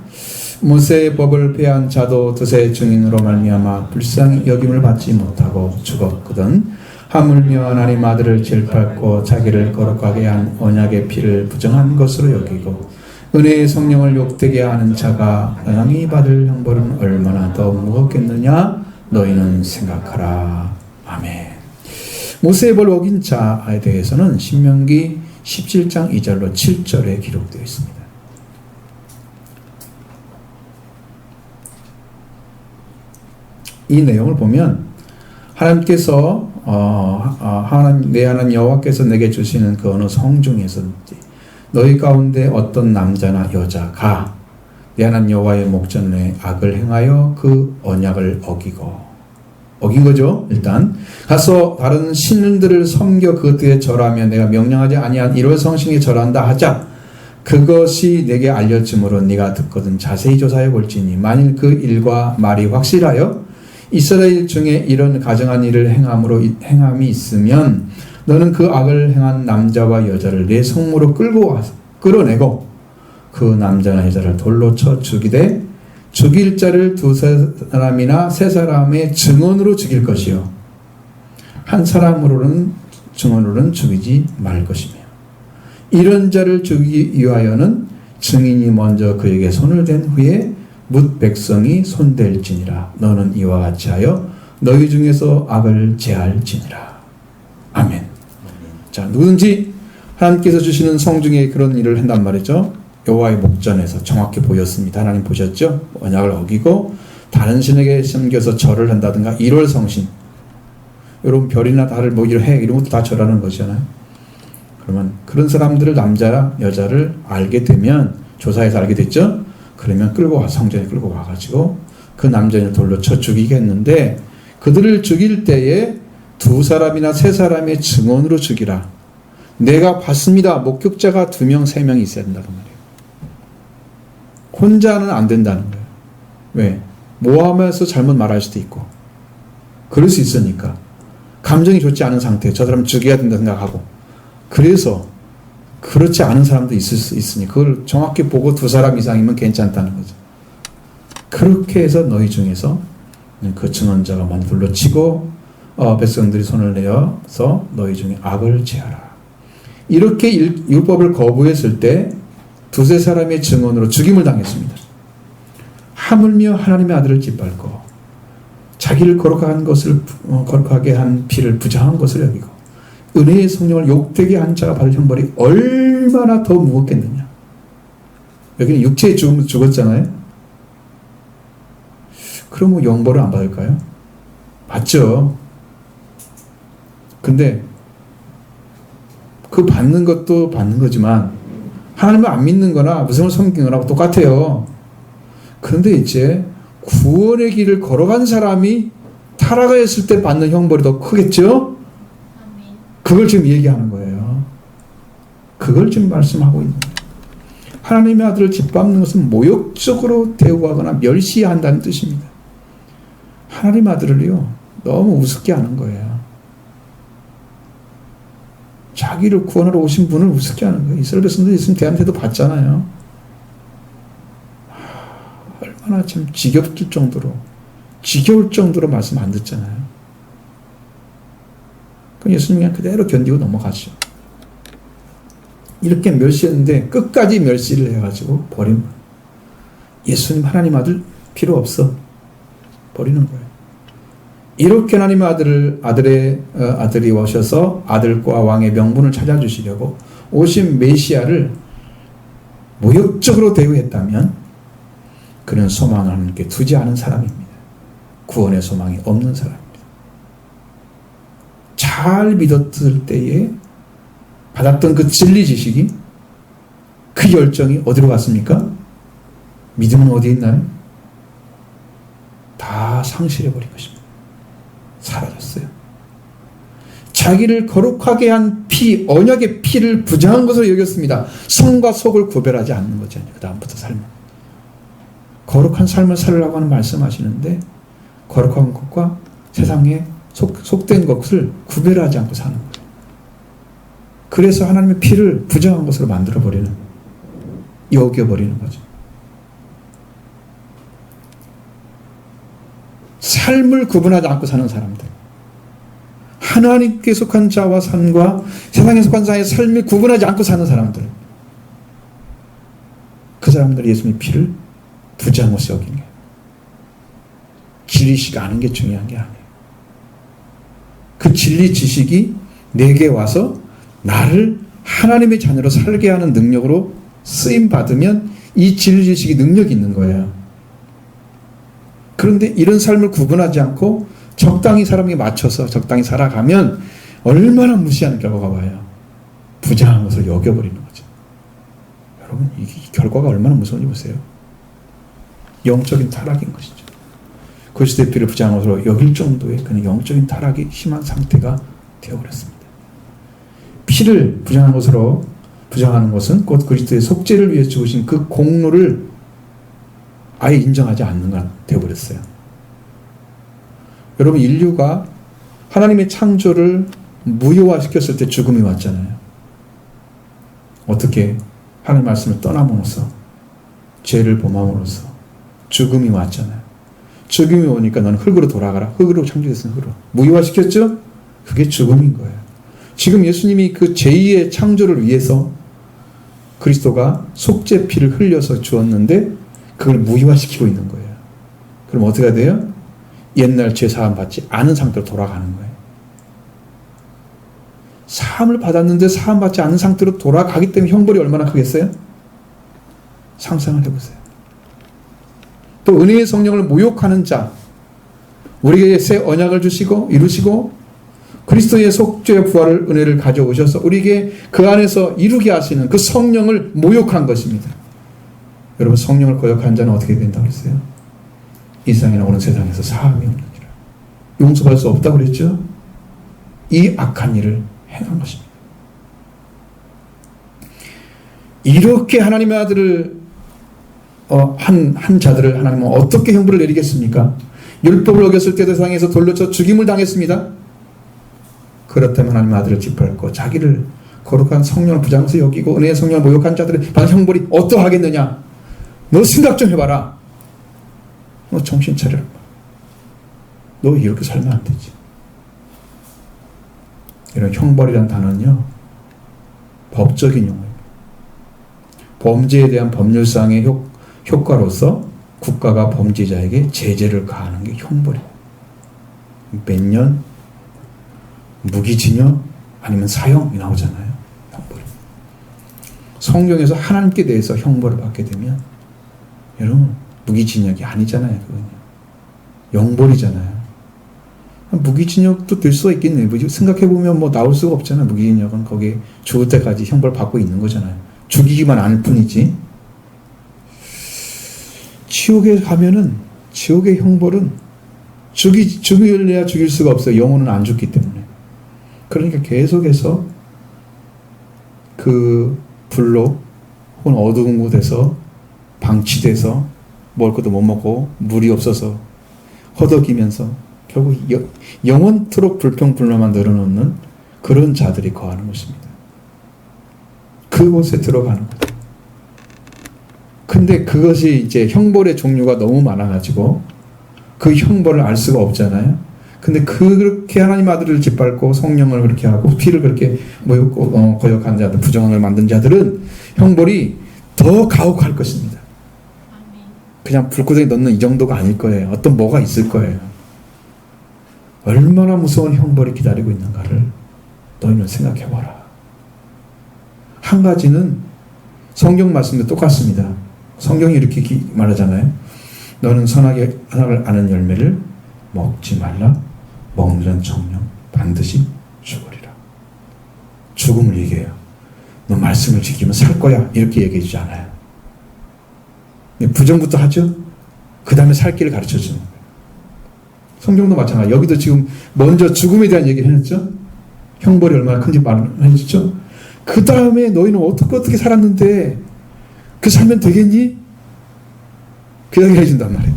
모세의 법을 폐한 자도 드세 증인으로 말미암아 불쌍히 여김을 받지 못하고 죽었거든 하물며 하나님 아들을 질밟고 자기를 거룩하게 한 언약의 피를 부정한 것으로 여기고 은혜의 성령을 욕되게 하는 자가 영이 받을 형벌은 얼마나 더 무겁겠느냐 너희는 생각하라. 아멘. 모세의 법을 어긴 자에 대해서는 신명기 17장 2절로 7절에 기록되어 있습니다. 이 내용을 보면 하나님께서 내 하나님 여호와께서 내게 주시는 그 어느 성 중에서든지 너희 가운데 어떤 남자나 여자가 내 하나님 여호와의 목전에 악을 행하여 그 언약을 어긴 거죠. 일단 가서 다른 신들을 섬겨 그것들에 절하며 내가 명령하지 아니한 이런 성신에 절한다 하자. 그것이 내게 알려짐으로 네가 듣거든 자세히 조사해 볼지니 만일 그 일과 말이 확실하여 이스라엘 중에 이런 가증한 일을 행함이 있으면 너는 그 악을 행한 남자와 여자를 내 성무로 끌어내고 그 남자나 여자를 돌로 쳐 죽이되 죽일 자를 2사람이나 3사람의 증언으로 죽일 것이요 한 사람으로는 증언으로는 죽이지 말 것이며 이런 자를 죽이기 위하여는 증인이 먼저 그에게 손을 댄 후에 뭇 백성이 손댈지니라. 너는 이와 같이 하여 너희 중에서 악을 제할지니라. 아멘. 자, 누구든지 하나님께서 주시는 성 중에 그런 일을 한단 말이죠. 여호와의 목전에서 정확히 보였습니다. 하나님 보셨죠? 언약을 어기고 다른 신에게 섬겨서 절을 한다든가 일월성신, 여러분 별이나 달을 뭐 해 이런 것도 다 절하는 것이잖아요. 그러면 그런 사람들을 남자 여자를 알게 되면 조사해서 알게 됐죠. 그러면 끌고 와 성전에 끌고 와가지고 그 남자를 돌로 쳐 죽이겠는데 그들을 죽일 때에 2사람이나 3사람의 증언으로 죽이라. 내가 봤습니다. 목격자가 2명, 3명이 있어야 된다는 말이에요. 혼자는 안 된다는 거예요. 왜? 모함해서 잘못 말할 수도 있고 그럴 수 있으니까 감정이 좋지 않은 상태 저 사람 죽여야 된다 생각하고 그래서 그렇지 않은 사람도 있을 수 있으니 그걸 정확히 보고 2사람 이상이면 괜찮다는 거죠. 그렇게 해서 너희 중에서 그 증언자가 먼저 불러 치고 백성들이 손을 내어서 너희 중에 악을 제하라. 이렇게 율법을 거부했을 때 2-3사람의 증언으로 죽임을 당했습니다. 하물며 하나님의 아들을 짓밟고 자기를 거룩하게 한 피를 부정한 것을 여기고 은혜의 성령을 욕되게 한 자가 받을 형벌이 얼마나 더 무겁겠느냐. 여기는 육체의 죽음으로 죽었잖아요. 그러면 영벌을 안 받을까요? 받죠. 근데 그 받는 것도 받는 거지만 하나님을 안 믿는 거나 무성을 섬기는 거나 똑같아요. 그런데 이제 구원의 길을 걸어간 사람이 타락했을 때 받는 형벌이 더 크겠죠? 그걸 지금 얘기하는 거예요. 그걸 지금 말씀하고 있는 거예요. 하나님의 아들을 짓밟는 것은 모욕적으로 대우하거나 멸시한다는 뜻입니다. 하나님 아들을요 너무 우습게 하는 거예요. 자기를 구원하러 오신 분을 우습게 하는 거예요. 이스라엘 백성들이 있으면 대한테도 봤잖아요. 얼마나 참 지겨울 정도로 말씀 안 듣잖아요. 그럼 예수님이 그냥 그대로 견디고 넘어가죠. 이렇게 멸시했는데 끝까지 멸시를 해가지고 버린 거예요. 예수님 하나님 아들 필요 없어. 버리는 거예요. 이렇게 하나님의 아들이 오셔서 아들과 왕의 명분을 찾아주시려고 오신 메시아를 모욕적으로 대우했다면 그는 소망을 하나님께 두지 않은 사람입니다. 구원의 소망이 없는 사람입니다. 잘 믿었을 때에 받았던 그 진리 지식이 그 열정이 어디로 갔습니까? 믿음은 어디에 있나요? 다 상실해버린 것입니다. 사라졌어요. 자기를 거룩하게 한 언약의 피를 부정한 것으로 여겼습니다. 성과 속을 구별하지 않는 거죠. 그 다음부터 삶은. 거룩한 삶을 살으라고 하는 말씀하시는데 거룩한 것과 세상에 속된 것을 구별하지 않고 사는 거예요. 그래서 하나님의 피를 부정한 것으로 만들어버리는, 여겨버리는 거죠. 삶을 구분하지 않고 사는 사람들, 하나님께 속한 자와 산과 세상에 속한 자의 삶을 구분하지 않고 사는 사람들, 그 사람들이 예수님의 피를 부정한 것을 여기는 거예요. 진리 지식이 아는 게 중요한 게 아니에요. 그 진리 지식이 내게 와서 나를 하나님의 자녀로 살게 하는 능력으로 쓰임 받으면 이 진리 지식이 능력이 있는 거예요. 그런데 이런 삶을 구분하지 않고 적당히 사람에게 맞춰서 적당히 살아가면 얼마나 무시하는 결과가 와요. 부정한 것을 여겨버리는 거죠. 여러분, 이 결과가 얼마나 무서운지 보세요. 영적인 타락인 것이죠. 그리스도의 피를 부정한 것으로 여길 정도의 그는 영적인 타락이 심한 상태가 되어버렸습니다. 피를 부정한 것으로 부정하는 것은 곧 그리스도의 속죄를 위해 죽으신 그 공로를 아예 인정하지 않는 것 되어버렸어요. 여러분, 인류가 하나님의 창조를 무효화시켰을 때 죽음이 왔잖아요. 어떻게? 하나님 말씀을 떠남으로써, 죄를 범함으로써 죽음이 왔잖아요. 죽음이 오니까 너는 흙으로 돌아가라. 흙으로 창조됐으니 흙으로. 무효화시켰죠? 그게 죽음인 거예요. 지금 예수님이 그 제2의 창조를 위해서 그리스도가 속죄 피를 흘려서 주었는데 그걸 무효화시키고 있는 거예요. 그럼 어떻게 돼요? 옛날 죄 사함 받지 않은 상태로 돌아가는 거예요. 사함을 받았는데 사함 받지 않은 상태로 돌아가기 때문에 형벌이 얼마나 크겠어요? 상상을 해보세요. 또 은혜의 성령을 모욕하는 자, 우리에게 새 언약을 주시고 이루시고 그리스도의 속죄의 부활을 은혜를 가져오셔서 우리에게 그 안에서 이루게 하시는 그 성령을 모욕한 것입니다. 여러분, 성령을 거역한 자는 어떻게 된다고 그랬어요? 이 세상이나 오는 세상에서 사함이 없느니라. 용서할 수 없다고 그랬죠? 이 악한 일을 행한 것입니다. 이렇게 하나님의 아들을 한 자들을 하나님은 어떻게 형벌을 내리겠습니까? 율법을 어겼을 때 세상에서 돌로 쳐 죽임을 당했습니다. 그렇다면 하나님의 아들을 짓밟고 자기를 거룩한 성령을 부장해서 여기고 은혜의 성령을 모욕한 자들의 받은 형벌이 어떠하겠느냐? 너 생각 좀 해봐라. 너 정신 차려라. 너 이렇게 살면 안 되지. 이런 형벌이란 단어는요, 법적인 용어입니다. 범죄에 대한 법률상의 효과로서 국가가 범죄자에게 제재를 가하는 게 형벌이에요. 몇 년, 무기징역, 아니면 사형이 나오잖아요. 형벌이. 성경에서 하나님께 대해서 형벌을 받게 되면 여러분, 무기징역이 아니잖아요. 그건요. 영벌이잖아요. 무기징역도 될 수가 있겠네요. 생각해보면 뭐 나올 수가 없잖아요. 무기징역은 거기에 죽을 때까지 형벌 받고 있는 거잖아요. 죽이기만 할 뿐이지. 지옥에 가면은, 지옥의 형벌은 죽일래야 죽일 수가 없어요. 영혼은 안 죽기 때문에. 그러니까 계속해서 그 불로 혹은 어두운 곳에서 방치돼서 먹을 것도 못 먹고 물이 없어서 허덕이면서 결국 영원토록 불평불만만 늘어놓는 그런 자들이 거하는 것입니다. 그곳에 들어가는 거죠. 근데 그것이 이제 형벌의 종류가 너무 많아가지고 그 형벌을 알 수가 없잖아요. 근데 그렇게 하나님 아들을 짓밟고 성령을 그렇게 하고 피를 그렇게 모욕고 거역한 자들, 부정을 만든 자들은 형벌이 더 가혹할 것입니다. 그냥 불구덩이 넣는 이 정도가 아닐 거예요. 어떤 뭐가 있을 거예요. 얼마나 무서운 형벌이 기다리고 있는가를 너희는 생각해봐라. 한 가지는 성경 말씀도 똑같습니다. 성경이 이렇게 말하잖아요. 너는 선악을 아는 열매를 먹지 말라. 먹는 청년 반드시 죽으리라. 죽음을 얘기해요. 너 말씀을 지키면 살 거야. 이렇게 얘기해 주지 않아요. 부정부터 하죠. 그 다음에 살 길을 가르쳐 주는 거예요. 성경도 마찬가지. 여기도 지금 먼저 죽음에 대한 얘기를 해줬죠. 형벌이 얼마나 큰지 말을 해줬죠. 그 다음에 너희는 어떻게 살았는데 그 살면 되겠니? 그 얘기를 해준단 말이에요.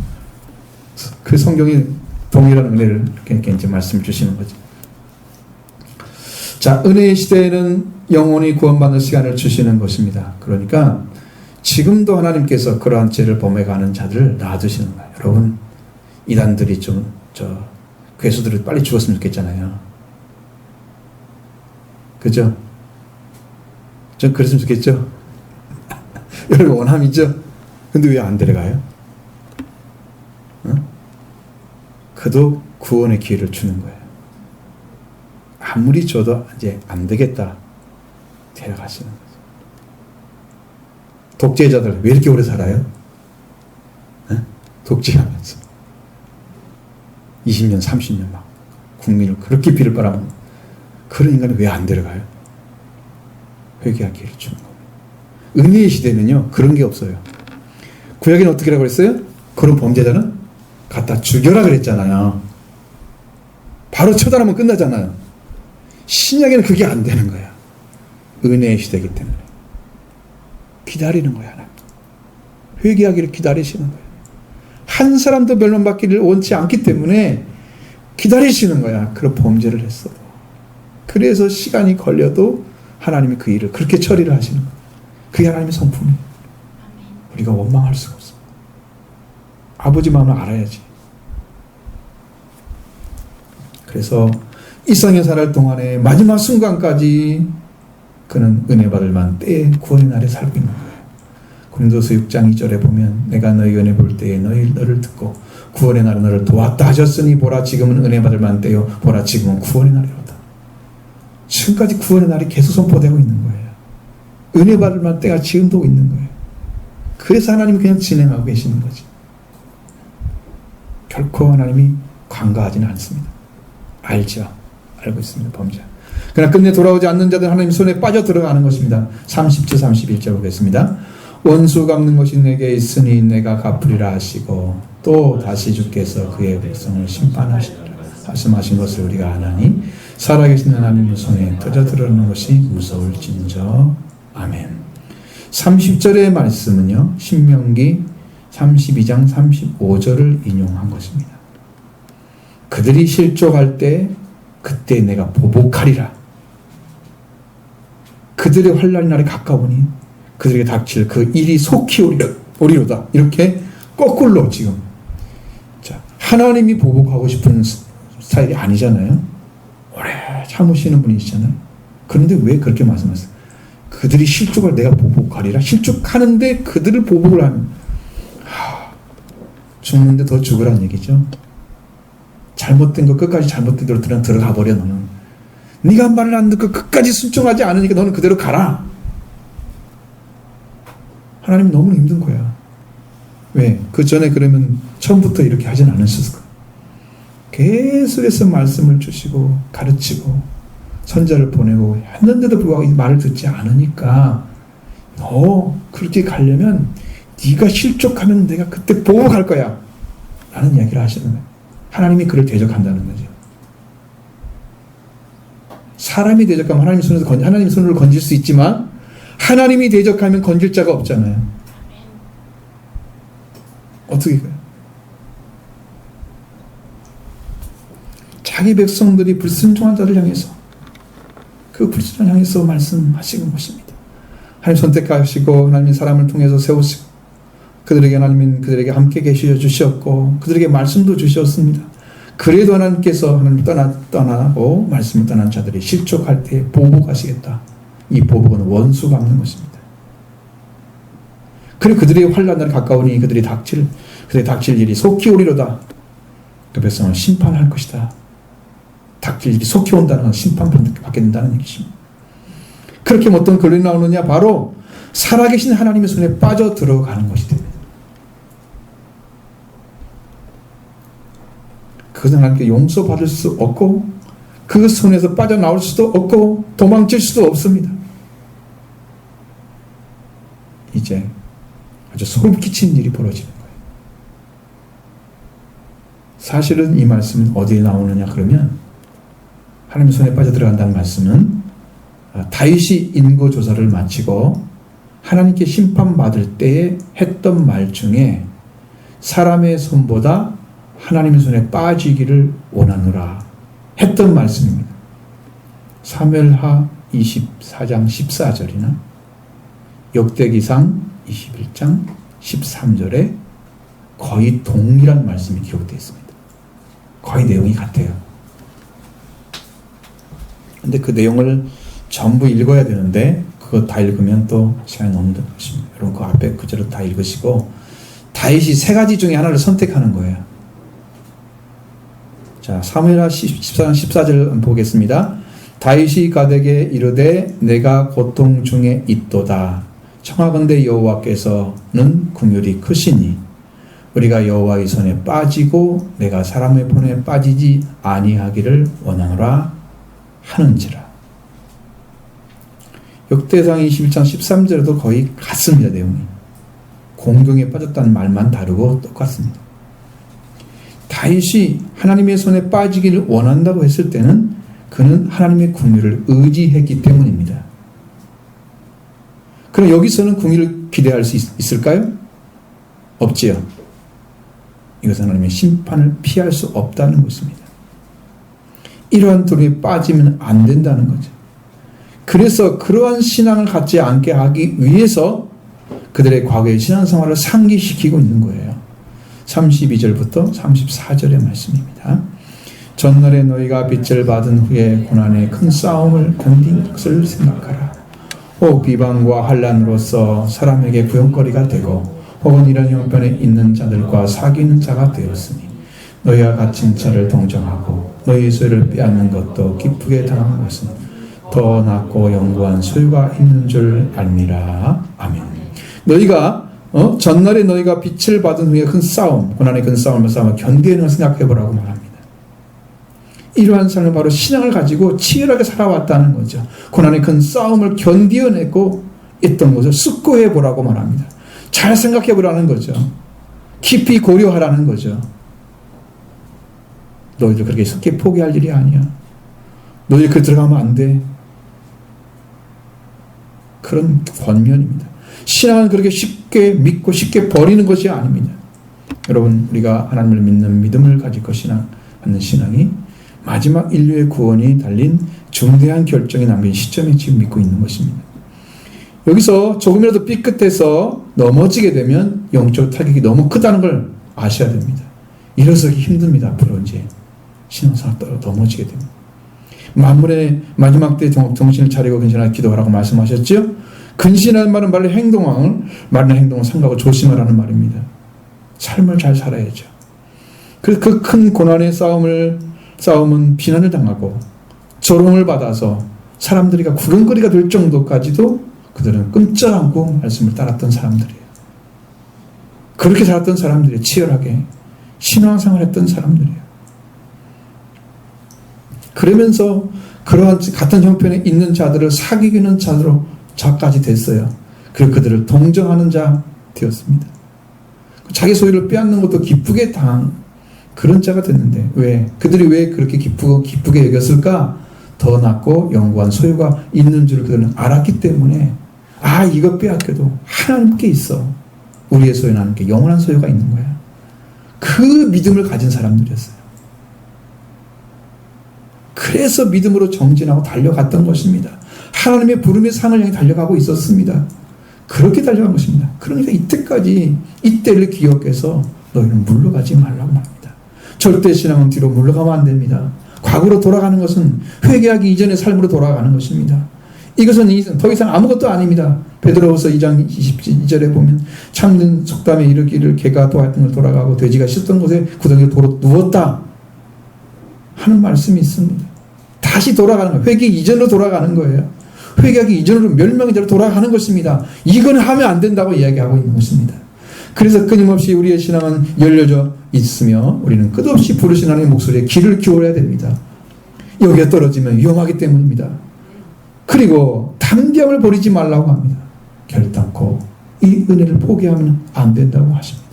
그 성경이 동일한 은혜를 이렇게 이제 말씀을 주시는 거죠. 자, 은혜의 시대에는 영혼이 구원받는 시간을 주시는 것입니다. 그러니까 지금도 하나님께서 그러한 죄를 범해가는 자들을 놔두시는 거예요. 여러분, 이단들이 괴수들이 빨리 죽었으면 좋겠잖아요. 그죠? 전 그랬으면 좋겠죠? 여러분 원함이죠? 근데 왜 안 데려가요? 그도 구원의 기회를 주는 거예요. 아무리 줘도 이제 안 되겠다. 데려가시는 거죠. 독재자들 왜 이렇게 오래 살아요? 독재하면서 20년, 30년 막 국민을 그렇게 비를 빨아먹는 그런 인간이 왜 안 데려가요? 회개할 기회를 주는 겁니다. 은혜의 시대는요, 그런 게 없어요. 구약에는 어떻게 하라고 그랬어요? 그런 범죄자는 갖다 죽여라 그랬잖아요. 바로 처단하면 끝나잖아요. 신약에는 그게 안 되는 거야. 은혜의 시대이기 때문에. 기다리는 거야. 회개하기를 기다리시는 거예요. 한 사람도 멸망받기를 원치 않기 때문에 기다리시는 거야. 그런 범죄를 했어도. 그래서 시간이 걸려도 하나님이 그 일을 그렇게 처리를 하시는 거예요. 그게 하나님의 성품이에요. 우리가 원망할 수가 없습니다. 아버지 마음을 알아야지. 그래서 이 땅에 살할 동안에 마지막 순간까지 그는 은혜 받을 만한 때의 구원의 날에 살고 있는 거예요. 고린도서 6장 2절에 보면 내가 너희 은혜 볼 때에 너를 듣고 구원의 날에 너를 도왔다 하셨으니 보라 지금은 은혜 받을 만한 때요 보라 지금은 구원의 날이로다. 지금까지 구원의 날이 계속 선포되고 있는 거예요. 은혜 받을 만한 때가 지금도 있는 거예요. 그래서 하나님이 그냥 진행하고 계시는 거지. 결코 하나님이 관가하지는 않습니다. 알죠. 알고 있습니다. 범죄. 그러나 끝내 돌아오지 않는 자들 하나님 손에 빠져 들어가는 것입니다. 30절 31절 보겠습니다. 원수 갚는 것이 내게 있으니 내가 갚으리라 하시고 또 다시 주께서 그의 백성을 심판하시리라 말씀하신 것을 우리가 아나니 살아계신 하나님의 손에 빠져 들어가는 것이 무서울진저. 아멘. 30절의 말씀은요, 신명기 32장 35절을 인용한 것입니다. 그들이 실족할 때 그때 내가 보복하리라. 그들의 환난의 날이 가까우니 그들에게 닥칠 그 일이 속히 오리로다. 이렇게 거꾸로 지금. 자, 하나님이 보복하고 싶은 스타일이 아니잖아요. 오래 참으시는 분이시잖아요. 그런데 왜 그렇게 말씀하세요? 그들이 실족을 내가 보복하리라. 실족하는데 그들을 보복을 하면 죽는데 더 죽으라는 얘기죠. 잘못된 거 끝까지 잘못된 대로 들어가 버려. 너는 네가 말을 안 듣고 끝까지 순종하지 않으니까 너는 그대로 가라. 하나님 너무 힘든 거야. 왜? 그 전에 그러면 처음부터 이렇게 하진 않으셨을 거야. 계속해서 말씀을 주시고 가르치고 선자를 보내고 했는데도 불구하고 이 말을 듣지 않으니까 너 그렇게 가려면 네가 실족하면 내가 그때 보복할 거야 라는 이야기를 하시는 거예요. 하나님이 그를 대적한다는 거죠. 사람이 대적하면 하나님 손으로 건질 수 있지만 하나님이 대적하면 건질 자가 없잖아요. 어떻게 해요? 자기 백성들이 불순종한 자를 향해서 그 불순종을 향해서 말씀하시는 것입니다. 하나님 선택하시고 하나님 사람을 통해서 세우시고 그들에게 하나님은 그들에게 함께 계셔 주셨고 그들에게 말씀도 주셨습니다. 그래도 하나님께서 하나님 떠나고 말씀을 떠난 자들이 실족할 때 보복하시겠다. 이 보복은 원수 갚는 것입니다. 그리고 그들의 환난 날이 가까우니 그들의 닥칠 일이 속히 오리로다. 그 백성을 심판할 것이다. 닥칠 일이 속히 온다는 건 심판받게 된다는 얘기입니다. 그렇게 어떤 결론이 나오느냐? 바로 살아계신 하나님의 손에 빠져 들어가는 것이 됩니다. 그것은 하나님께 용서받을 수 없고 그 손에서 빠져나올 수도 없고 도망칠 수도 없습니다. 이제 아주 소름 끼치는 일이 벌어지는 거예요. 사실은 이 말씀은 어디에 나오느냐 그러면 하나님의 손에 빠져들어간다는 말씀은 다윗이 인고조사를 마치고 하나님께 심판받을 때에 했던 말 중에 사람의 손보다 하나님의 손에 빠지기를 원하노라 했던 말씀입니다. 사무엘하 24장 14절이나 역대기상 21장 13절에 거의 동일한 말씀이 기록되어 있습니다. 거의 내용이 같아요. 근데 그 내용을 전부 읽어야 되는데 그거 다 읽으면 또 시간이 너무 드십니다. 여러분 그 앞에 그대로 다 읽으시고 다윗이 세 가지 중에 하나를 선택하는 거예요. 자, 사무엘하 14장 14절 보겠습니다. 다윗이 가드에게 이르되 내가 고통 중에 있도다. 청하건대 여호와께서는 긍휼이 크시니 우리가 여호와의 손에 빠지고 내가 사람의 손에 빠지지 아니하기를 원하노라 하는지라. 역대상 21장 13절에도 거의 같습니다. 내용이 공경에 빠졌다는 말만 다르고 똑같습니다. 다윗이 하나님의 손에 빠지기를 원한다고 했을 때는 그는 하나님의 긍휼을 의지했기 때문입니다. 그럼 여기서는 긍휼을 기대할 수 있을까요? 없지요. 이것은 하나님의 심판을 피할 수 없다는 것입니다. 이러한 도리에 빠지면 안 된다는 거죠. 그래서 그러한 신앙을 갖지 않게 하기 위해서 그들의 과거의 신앙생활을 상기시키고 있는 거예요. 32절부터 34절의 말씀입니다. 전날에 너희가 빚을 받은 후에 고난의 큰 싸움을 견딘 것을 생각하라. 혹 비방과 환난으로서 사람에게 구용거리가 되고 혹은 이런 형편에 있는 자들과 사귀는 자가 되었으니 너희와 갇힌 자를 동정하고 너희의 소유를 빼앗는 것도 기쁘게 당한 것은 더 낮고 영구한 소유가 있는 줄 알미라. 아멘. 너희가 전날에 너희가 빛을 받은 후에 큰 싸움, 고난의 큰 싸움을 견디는 생각해 보라고 말합니다. 이러한 삶을 바로 신앙을 가지고 치열하게 살아왔다는 거죠. 고난의 큰 싸움을 견디어내고 있던 것을 숙고해 보라고 말합니다. 잘 생각해 보라는 거죠. 깊이 고려하라는 거죠. 너희들 그렇게 쉽게 포기할 일이 아니야. 너희들 그렇게 들어가면 안 돼. 그런 권면입니다. 신앙은 그렇게 쉽게 믿고 쉽게 버리는 것이 아닙니다. 여러분, 우리가 하나님을 믿는 믿음을 가지고 하는 신앙이 마지막 인류의 구원이 달린 중대한 결정이 남긴 시점에 지금 믿고 있는 것입니다. 여기서 조금이라도 삐끗해서 넘어지게 되면 영적 타격이 너무 크다는 걸 아셔야 됩니다. 일어서기 힘듭니다. 앞으로 이제 신앙생활 넘어지게 됩니다. 만물의 마지막 때 정신을 차리고 근신하라 기도하라고 말씀하셨죠? 근신하는 말은 말의 행동을 삼가고 조심하라는 말입니다. 삶을 잘 살아야죠. 그래서 그 큰 고난의 싸움은 비난을 당하고 조롱을 받아서 사람들이가 구렁거리가 될 정도까지도 그들은 끔찍 않고 말씀을 따랐던 사람들이에요. 그렇게 살았던 사람들이 치열하게 신앙생활 했던 사람들이에요. 그러면서 그러한 같은 형편에 있는 자들을 사귀는 자까지 됐어요. 그리고 그들을 동정하는 자 되었습니다. 자기 소유를 빼앗는 것도 기쁘게 당한 그런 자가 됐는데 그들이 왜 그렇게 기쁘게 여겼을까? 더 낫고 영구한 소유가 있는 줄을 그들은 알았기 때문에 이거 빼앗겨도 하나님께 있어. 우리의 소유는 하나님께 영원한 소유가 있는 거야. 그 믿음을 가진 사람들이었어요. 그래서 믿음으로 정진하고 달려갔던 것입니다. 하나님의 부름의 상을 향해 달려가고 있었습니다. 그렇게 달려간 것입니다. 그러니까 이때를 기억해서 너희는 물러가지 말라고 말합니다. 절대 신앙은 뒤로 물러가면 안 됩니다. 과거로 돌아가는 것은 회개하기 이전의 삶으로 돌아가는 것입니다. 이것은 더 이상 아무것도 아닙니다. 베드로후서 2장 22절에 보면 참는 속담에 이르기를 개가 도왔던 걸 돌아가고 돼지가 씻던 곳에 구덩이에 도로 누웠다 하는 말씀이 있습니다. 다시 돌아가는 거예요. 회개 이전으로 돌아가는 거예요. 회개하기 이전으로 멸망의 자로 돌아가는 것입니다. 이건 하면 안 된다고 이야기하고 있는 것입니다. 그래서 끊임없이 우리의 신앙은 열려져 있으며 우리는 끝없이 부르신 하나님의 목소리에 귀를 기울여야 됩니다. 여기에 떨어지면 위험하기 때문입니다. 그리고 담대함을 버리지 말라고 합니다. 결단코 이 은혜를 포기하면 안 된다고 하십니다.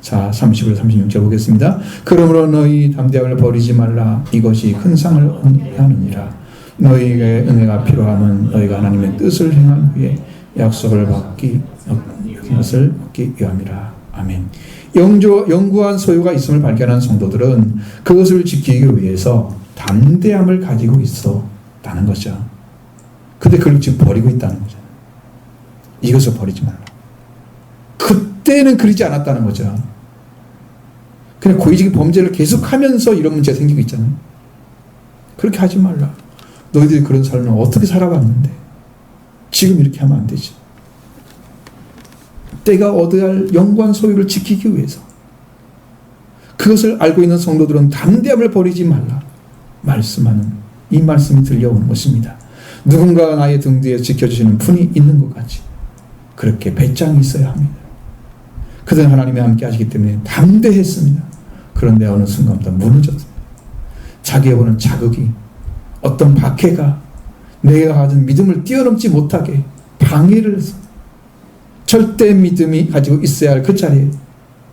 자, 30절 36절 보겠습니다. 그러므로 너희 담대함을 버리지 말라. 이것이 큰 상을 얻느니라. 너희에게 은혜가 필요하면 너희가 하나님의 뜻을 행한 후에 약속을 받기 위함이라. 아멘. 영구한 소유가 있음을 발견한 성도들은 그것을 지키기 위해서 담대함을 가지고 있었다는 거죠. 근데 그걸 지금 버리고 있다는 거죠. 이것을 버리지 말라. 그때는 그러지 않았다는 거죠. 그냥 고의적인 범죄를 계속하면서 이런 문제가 생기고 있잖아요. 그렇게 하지 말라. 너희들이 그런 삶을 어떻게 살아왔는데 지금 이렇게 하면 안 되지. 때가 얻어야 할 영광 소유를 지키기 위해서 그것을 알고 있는 성도들은 담대함을 버리지 말라 말씀하는 이 말씀이 들려오는 것입니다. 누군가가 나의 등 뒤에 지켜주시는 분이 있는 것 같이 그렇게 배짱이 있어야 합니다. 그들은 하나님이 함께 하시기 때문에 담대했습니다. 그런데 어느 순간부터 무너졌습니다. 자기의 오는 자극이 어떤 박해가 내가 가진 믿음을 뛰어넘지 못하게 방해를 해서 절대 믿음이 가지고 있어야 할 그 자리에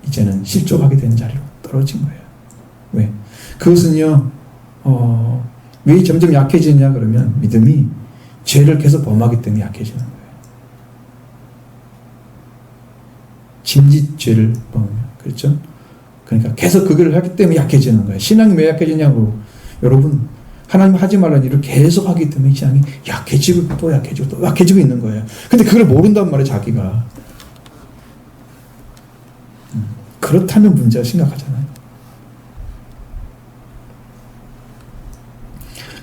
이제는 실족하게 되는 자리로 떨어진 거예요. 왜? 그것은요, 왜 점점 약해지냐 그러면 믿음이 죄를 계속 범하기 때문에 약해지는 거예요. 짐짓죄를 범하면, 그렇죠? 그러니까 계속 그걸 하기 때문에 약해지는 거예요. 신앙이 왜 약해지냐고. 여러분, 하나님 하지 말라는 일을 계속 하기 때문에 신앙이 약해지고 또 약해지고 또 약해지고 있는 거예요. 근데 그걸 모른단 말이에요, 자기가. 그렇다면 문제가 심각하잖아요.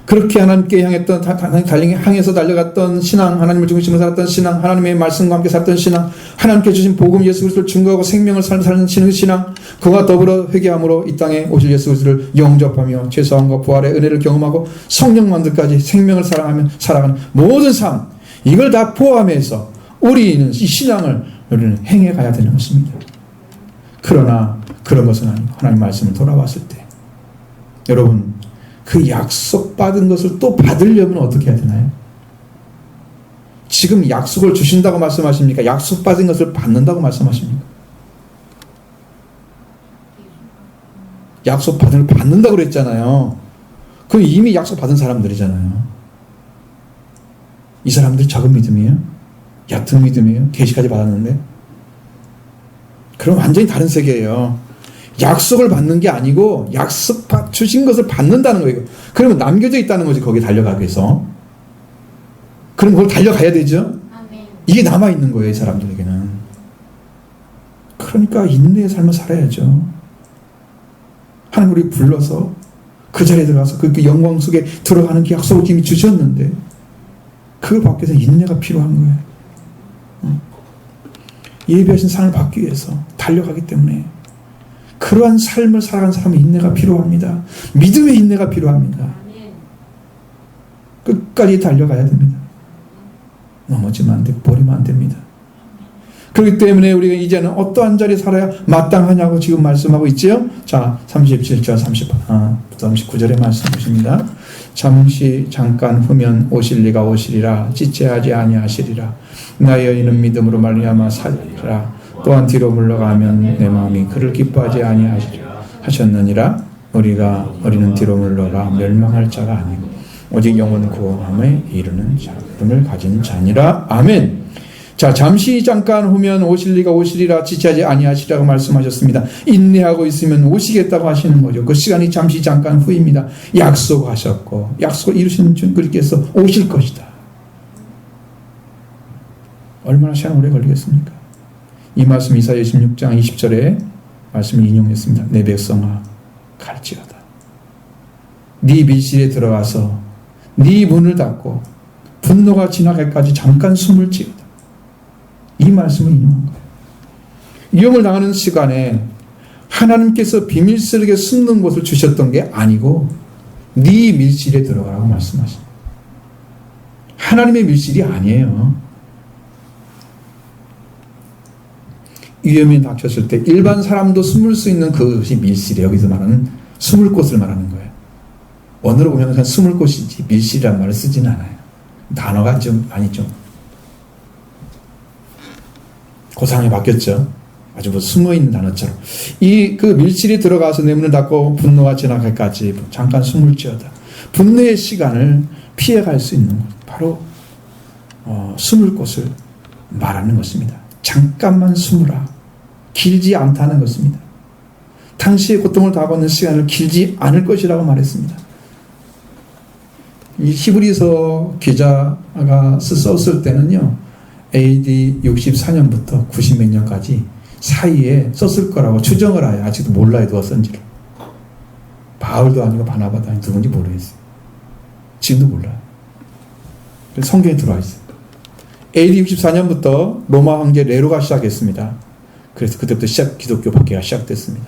그렇게 하나님께 향했던, 향해서 달려갔던 신앙, 하나님을 중심으로 살았던 신앙, 하나님의 말씀과 함께 살았던 신앙, 하나님께 주신 복음 예수 그리스도를 증거하고 생명을 사는 신앙, 그와 더불어 회개함으로 이 땅에 오실 예수 그리스도를 영접하며 죄사함과 부활의 은혜를 경험하고 성령만들까지 생명을 사랑하며 살아가는 모든 삶, 이걸 다 포함해서 우리는 이 신앙을 우리는 행해 가야 되는 것입니다. 그러나 그런 것은 아니고 하나님 말씀을 돌아왔을 때 여러분 그 약속받은 것을 또 받으려면 어떻게 해야 되나요? 지금 약속을 주신다고 말씀하십니까? 약속받은 것을 받는다고 말씀하십니까? 약속받은 걸 받는다고 그랬잖아요. 그럼 이미 약속받은 사람들이잖아요. 이 사람들이 적은 믿음이에요? 얕은 믿음이에요? 계시까지 받았는데? 그럼 완전히 다른 세계예요. 약속을 받는 게 아니고 약속 주신 것을 받는다는 거예요. 그러면 남겨져 있다는 거지, 거기에 달려가기 위해서. 그럼 그걸 달려가야 되죠? 이게 남아있는 거예요, 이 사람들에게는. 그러니까 인내의 삶을 살아야죠. 하나님 우리 불러서 그 자리에 들어가서 그 영광 속에 들어가는 그 약속을 이미 주셨는데 그걸 받기 위해서 인내가 필요한 거예요. 예비하신 상을 받기 위해서 달려가기 때문에 그러한 삶을 살아가는 사람은 인내가 필요합니다. 믿음의 인내가 필요합니다. 끝까지 달려가야 됩니다. 넘어지면 안 되고 버리면 안 됩니다. 그렇기 때문에 우리가 이제는 어떠한 자리에 살아야 마땅하냐고 지금 말씀하고 있지요. 자, 37절 39절의 말씀 보십니다. 잠시 잠깐 후면 오실리가 오시리라. 지체하지 아니하시리라. 나의 여인은 믿음으로 말미암아 살리라. 또한 뒤로 물러가면 내 마음이 그를 기뻐하지 아니하시리라 하셨느니라. 우리는 뒤로 물러가 멸망할 자가 아니고 오직 영원 구원함에 이르는 자금을 가진 자니라. 아멘. 자, 잠시 잠깐 후면 오실리가 오시리라. 지체하지 아니하시라고 말씀하셨습니다. 인내하고 있으면 오시겠다고 하시는 거죠. 그 시간이 잠시 잠깐 후입니다. 약속하셨고 약속을 이루시는 주님께서 오실 것이다. 얼마나 시간 오래 걸리겠습니까? 이 말씀 이사야 26장 20절에 말씀을 인용했습니다. 내 백성아 갈지어다. 네 밀실에 들어가서 네 문을 닫고 분노가 지나갈까지 잠깐 숨을 지어다. 이 말씀을 인용한 거예요. 위험을 당하는 시간에 하나님께서 비밀스럽게 숨는 곳을 주셨던 게 아니고 네 밀실에 들어가라고 말씀하십니다. 하나님의 밀실이 아니에요. 위험이 닥쳤을 때 일반 사람도 숨을 수 있는 그것이 밀실이에요. 여기서 말하는 숨을 곳을 말하는 거예요. 원어로 보면 그냥 숨을 곳이지 밀실이라는 말을 쓰지는 않아요. 단어가 좀 많이 좀 고상하게 바뀌었죠. 아주 뭐 숨어있는 단어처럼. 그 밀실에 들어가서 내 문을 닫고 분노가 지나갈까지 잠깐 숨을 지어다. 분노의 시간을 피해갈 수 있는 것. 바로 숨을 곳을 말하는 것입니다. 잠깐만 숨으라. 길지 않다는 것입니다. 당시의 고통을 당하는 시간을 길지 않을 것이라고 말했습니다. 이 히브리서 기자가 썼을 때는요, AD 64년부터 90몇 년까지 사이에 썼을 거라고 추정을 하여 아직도 몰라요. 누가 썼는지를. 바울도 아니고 바나바도 아니고 누군지 모르겠어요. 지금도 몰라요. 성경에 들어와 있어요. AD 64년부터 로마 황제 네로가 시작했습니다. 그래서 그때부터 기독교 박해가 시작됐습니다.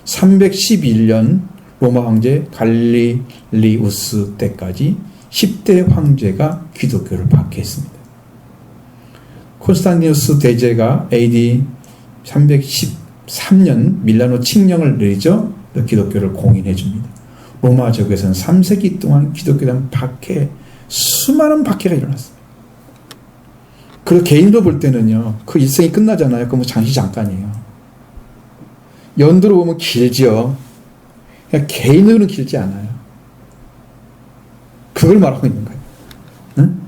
311년 로마 황제 갈릴리우스 때까지 10대 황제가 기독교를 박해했습니다. 콘스탄티누스 대제가 AD 313년 밀라노 칙령을 내리죠. 기독교를 공인해 줍니다. 로마 제국에서는 3세기 동안 기독교에 대한 수많은 박해가 일어났습니다. 그 개인으로 볼 때는요, 그 일생이 끝나잖아요. 그럼 잠깐이에요. 연도로 보면 길죠. 그냥 개인으로는 길지 않아요. 그걸 말하고 있는 거예요. 응?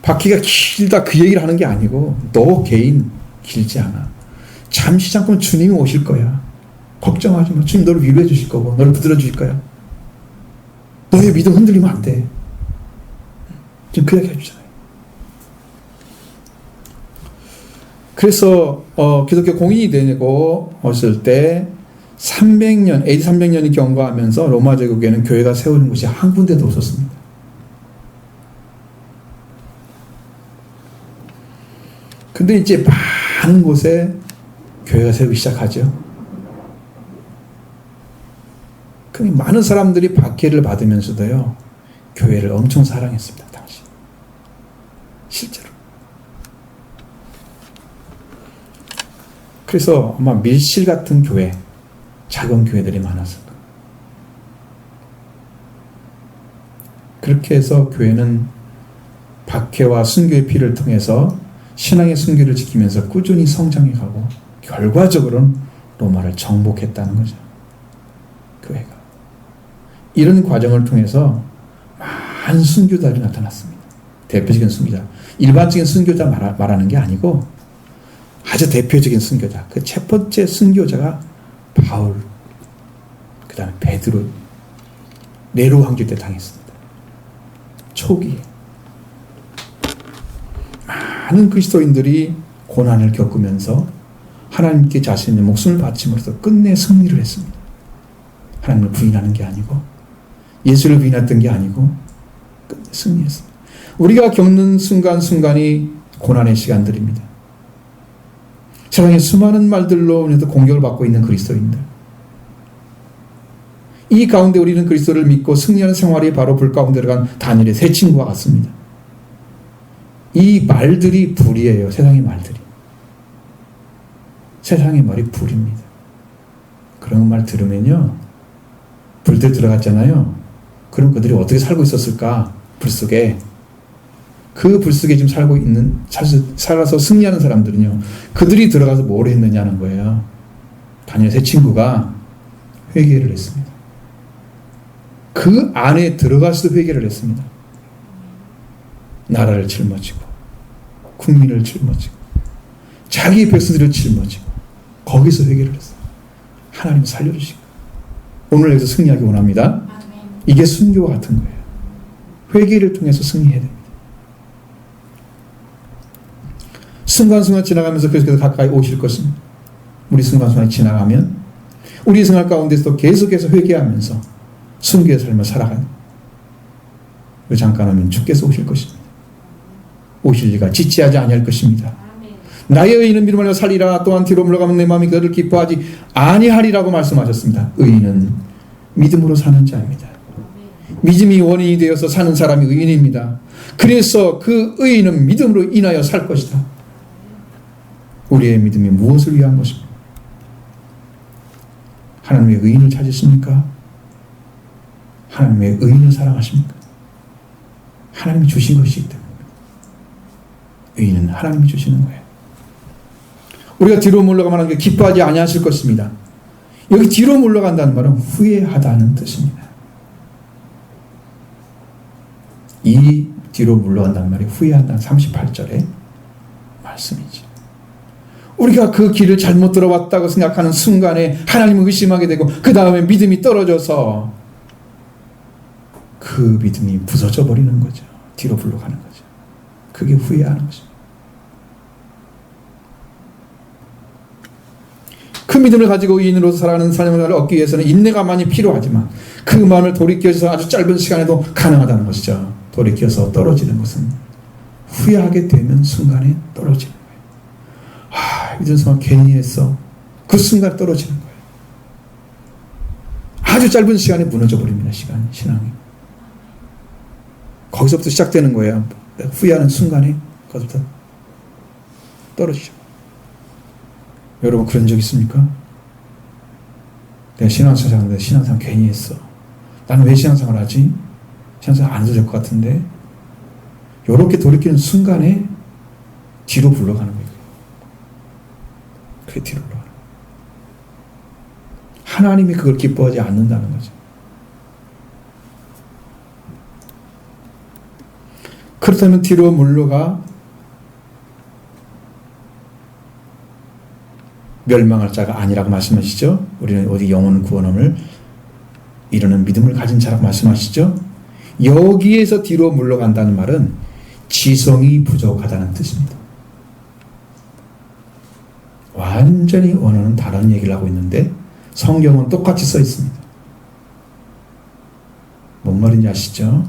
박해가 길다 그 얘기를 하는 게 아니고 너 개인 길지 않아. 잠시 잠깐 주님이 오실 거야. 걱정하지 마. 주님 너를 위로해 주실 거고 너를 붙들어 주실 거야. 너의 믿음 흔들리면 안 돼. 지금 그 얘기 해주잖아요. 그래서 기독교 공인이 되고 했을 때 300년, AD 300년이 경과하면서 로마 제국에는 교회가 세우는 곳이 한 군데도 없었습니다. 근데 이제 많은 곳에 교회가 세우기 시작하죠. 그럼 많은 사람들이 박해를 받으면서도요, 교회를 엄청 사랑했습니다, 당시. 실제로. 그래서 아마 밀실 같은 교회, 작은 교회들이 많았을 거예요. 그렇게 해서 교회는 박해와 순교의 피를 통해서 신앙의 순교를 지키면서 꾸준히 성장해 가고 결과적으로는 로마를 정복했다는 거죠. 교회가. 이런 과정을 통해서 많은 순교자들이 나타났습니다. 대표적인 순교자. 일반적인 순교자 말하는 게 아니고 아주 대표적인 순교자. 그 첫 번째 순교자가 바울, 그 다음에 베드로, 네로 황제 때 당했습니다. 초기에. 많은 그리스도인들이 고난을 겪으면서 하나님께 자신의 목숨을 바침으로써 끝내 승리를 했습니다. 하나님을 부인하는 게 아니고 예수를 부인했던 게 아니고 끝내 승리했습니다. 우리가 겪는 순간순간이 고난의 시간들입니다. 세상에 수많은 말들로 공격을 받고 있는 그리스도인들. 이 가운데 우리는 그리스도를 믿고 승리하는 생활이 바로 불 가운데 들어간 다니엘의 세 친구와 같습니다. 이 말들이 불이에요. 세상의 말들이. 세상의 말이 불입니다. 그런 말 들으면요, 불들 들어갔잖아요. 그럼 그들이 어떻게 살고 있었을까? 불 속에. 그 불 속에 지금 살아서 승리하는 사람들은요, 그들이 들어가서 뭘 했느냐는 거예요. 다니엘 세 친구가 회개를 했습니다. 그 안에 들어가서도 회개를 했습니다. 나라를 짊어지고 국민을 짊어지고 자기 백성들을 짊어지고 거기서 회개를 했어요. 하나님 살려주시고 오늘 여기서 승리하기 원합니다. 이게 순교와 같은 거예요. 회개를 통해서 승리해야 됩니다. 순간순간 지나가면서 그래서 가까이 오실 것입니다. 우리 순간순간이 지나가면 우리 생활 가운데서도 계속해서 회개하면서 순교의 삶을 살아가는, 잠깐 하면 주께서 오실 것입니다. 오실 리가 지체하지 아니할 것입니다. 나의 의인은 믿음으로 살리라. 또한 뒤로 물러가면 내 마음이 그를 기뻐하지 아니하리라고 말씀하셨습니다. 의인은 믿음으로 사는 자입니다. 믿음이 원인이 되어서 사는 사람이 의인입니다. 그래서 그 의인은 믿음으로 인하여 살 것이다. 우리의 믿음이 무엇을 위한 것입니까? 하나님의 의인을 찾으십니까? 하나님의 의인을 사랑하십니까? 하나님이 주신 것이기 때문에. 의인은 하나님이 주시는 거예요. 우리가 뒤로 물러가면 하나님께 기뻐하지 아니하실 것입니다. 여기 뒤로 물러간다는 말은 후회하다는 뜻입니다. 이 뒤로 물러간다는 말이 후회한다는 38절의 말씀이죠. 우리가 그 길을 잘못 들어왔다고 생각하는 순간에 하나님을 의심하게 되고 그 다음에 믿음이 떨어져서 그 믿음이 부서져 버리는 거죠. 뒤로 물러가는 거죠. 그게 후회하는 것입니다. 그 믿음을 가지고 의인으로 살아가는 삶을 얻기 위해서는 인내가 많이 필요하지만 그 마음을 돌이켜서 아주 짧은 시간에도 가능하다는 것이죠. 돌이켜서 떨어지는 것은 후회하게 되면 순간에 떨어지는 거예요. 믿음 생활 괜히 했어. 그 순간에 떨어지는 거예요. 아주 짧은 시간에 무너져 버립니다. 신앙이. 거기서부터 시작되는 거예요. 후회하는 순간에 거기서부터 떨어지죠. 여러분 그런 적 있습니까? 내가 신앙생활 하는데 신앙생활 괜히 했어. 나는 왜 신앙생활 하지? 신앙생활 안 해도 될 것 같은데. 이렇게 돌이키는 순간에 뒤로 물러가는 거예요. 그게 뒤로 물러가는 거예요. 하나님이 그걸 기뻐하지 않는다는 거죠. 그렇다면 뒤로 물러가 멸망할 자가 아니라고 말씀하시죠. 우리는 어디 영혼 구원함을 이루는 믿음을 가진 자라고 말씀하시죠. 여기에서 뒤로 물러간다는 말은 지성이 부족하다는 뜻입니다. 완전히 원어는 다른 얘기를 하고 있는데 성경은 똑같이 써 있습니다. 뭔 말인지 아시죠?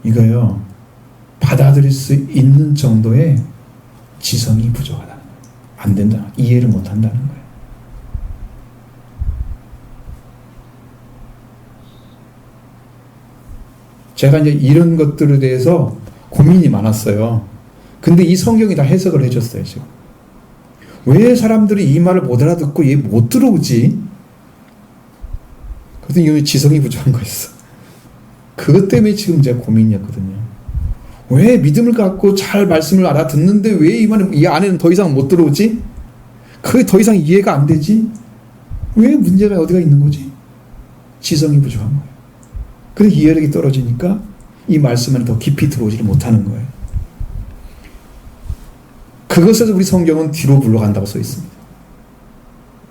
이거요, 받아들일 수 있는 정도의 지성이 부족하다는 거예요. 안 된다. 이해를 못 한다는 거예요. 제가 이제 이런 것들에 대해서 고민이 많았어요. 근데 이 성경이 다 해석을 해줬어요, 지금. 왜 사람들이 이 말을 못 알아듣고 얘 못 들어오지? 그랬더니 이게 지성이 부족한 거였어. 그것 때문에 지금 제가 고민이었거든요. 왜 믿음을 갖고 잘 말씀을 알아듣는데 왜 이 안에는 더 이상 못 들어오지? 그게 더 이상 이해가 안 되지? 왜 문제가 어디가 있는 거지? 지성이 부족한 거예요. 그래서 이해력이 떨어지니까 이 말씀 안에 더 깊이 들어오지를 못하는 거예요. 그것에서 우리 성경은 뒤로 물러간다고 써 있습니다.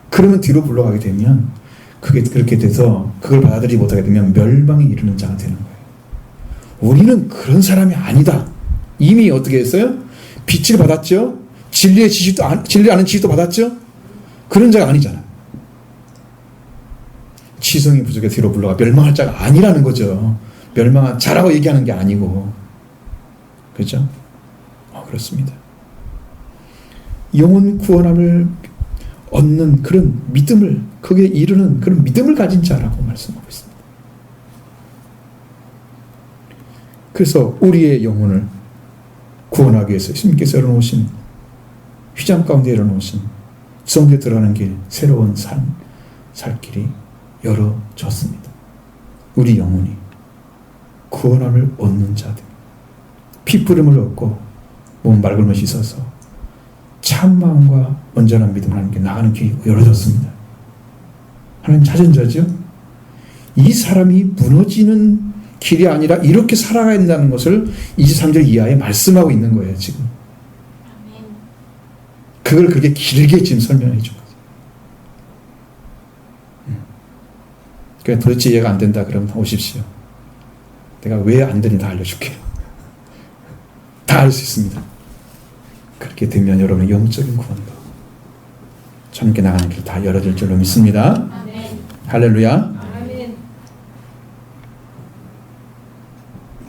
그러면 뒤로 물러가게 되면 그게 그렇게 돼서 그걸 받아들이지 못하게 되면 멸망에 이르는 자가 되는 거예요. 우리는 그런 사람이 아니다. 이미 어떻게 했어요? 빛을 받았죠? 진리의 지식도, 진리 아는 지식도 받았죠? 그런 자가 아니잖아. 지성이 부족해 뒤로 물러가 멸망할 자가 아니라는 거죠. 멸망한 자라고 얘기하는 게 아니고. 그렇죠? 그렇습니다. 영혼 구원함을 얻는 그런 믿음을, 거기에 이르는 그런 믿음을 가진 자라고 말씀하고 있습니다. 그래서 우리의 영혼을 구원하기 위해서 주님께서 열어놓으신 휘장 가운데 열어놓으신 성경에 들어가는 길, 새로운 살 길이 열어졌습니다. 우리 영혼이 구원함을 얻는 자들, 피부름을 얻고 몸 맑음을 씻어서 참 마음과 온전한 믿음을 하는 게 나가는 길이 열어졌습니다. 하나님 찾은 자죠. 이 사람이 무너지는 길이 아니라 이렇게 살아가야 된다는 것을 23절 이하에 말씀하고 있는 거예요, 지금. 그걸 그렇게 길게 지금 설명해 준 거죠. 그러니까 도대체 이해가 안 된다 그러면 오십시오. 내가 왜 안 되는지 다 알려줄게요. 다 알 수 있습니다. 그렇게 되면 여러분의 영적인 구원도 참게 나가는 길 다 열어질 줄로 믿습니다. 아멘. 할렐루야.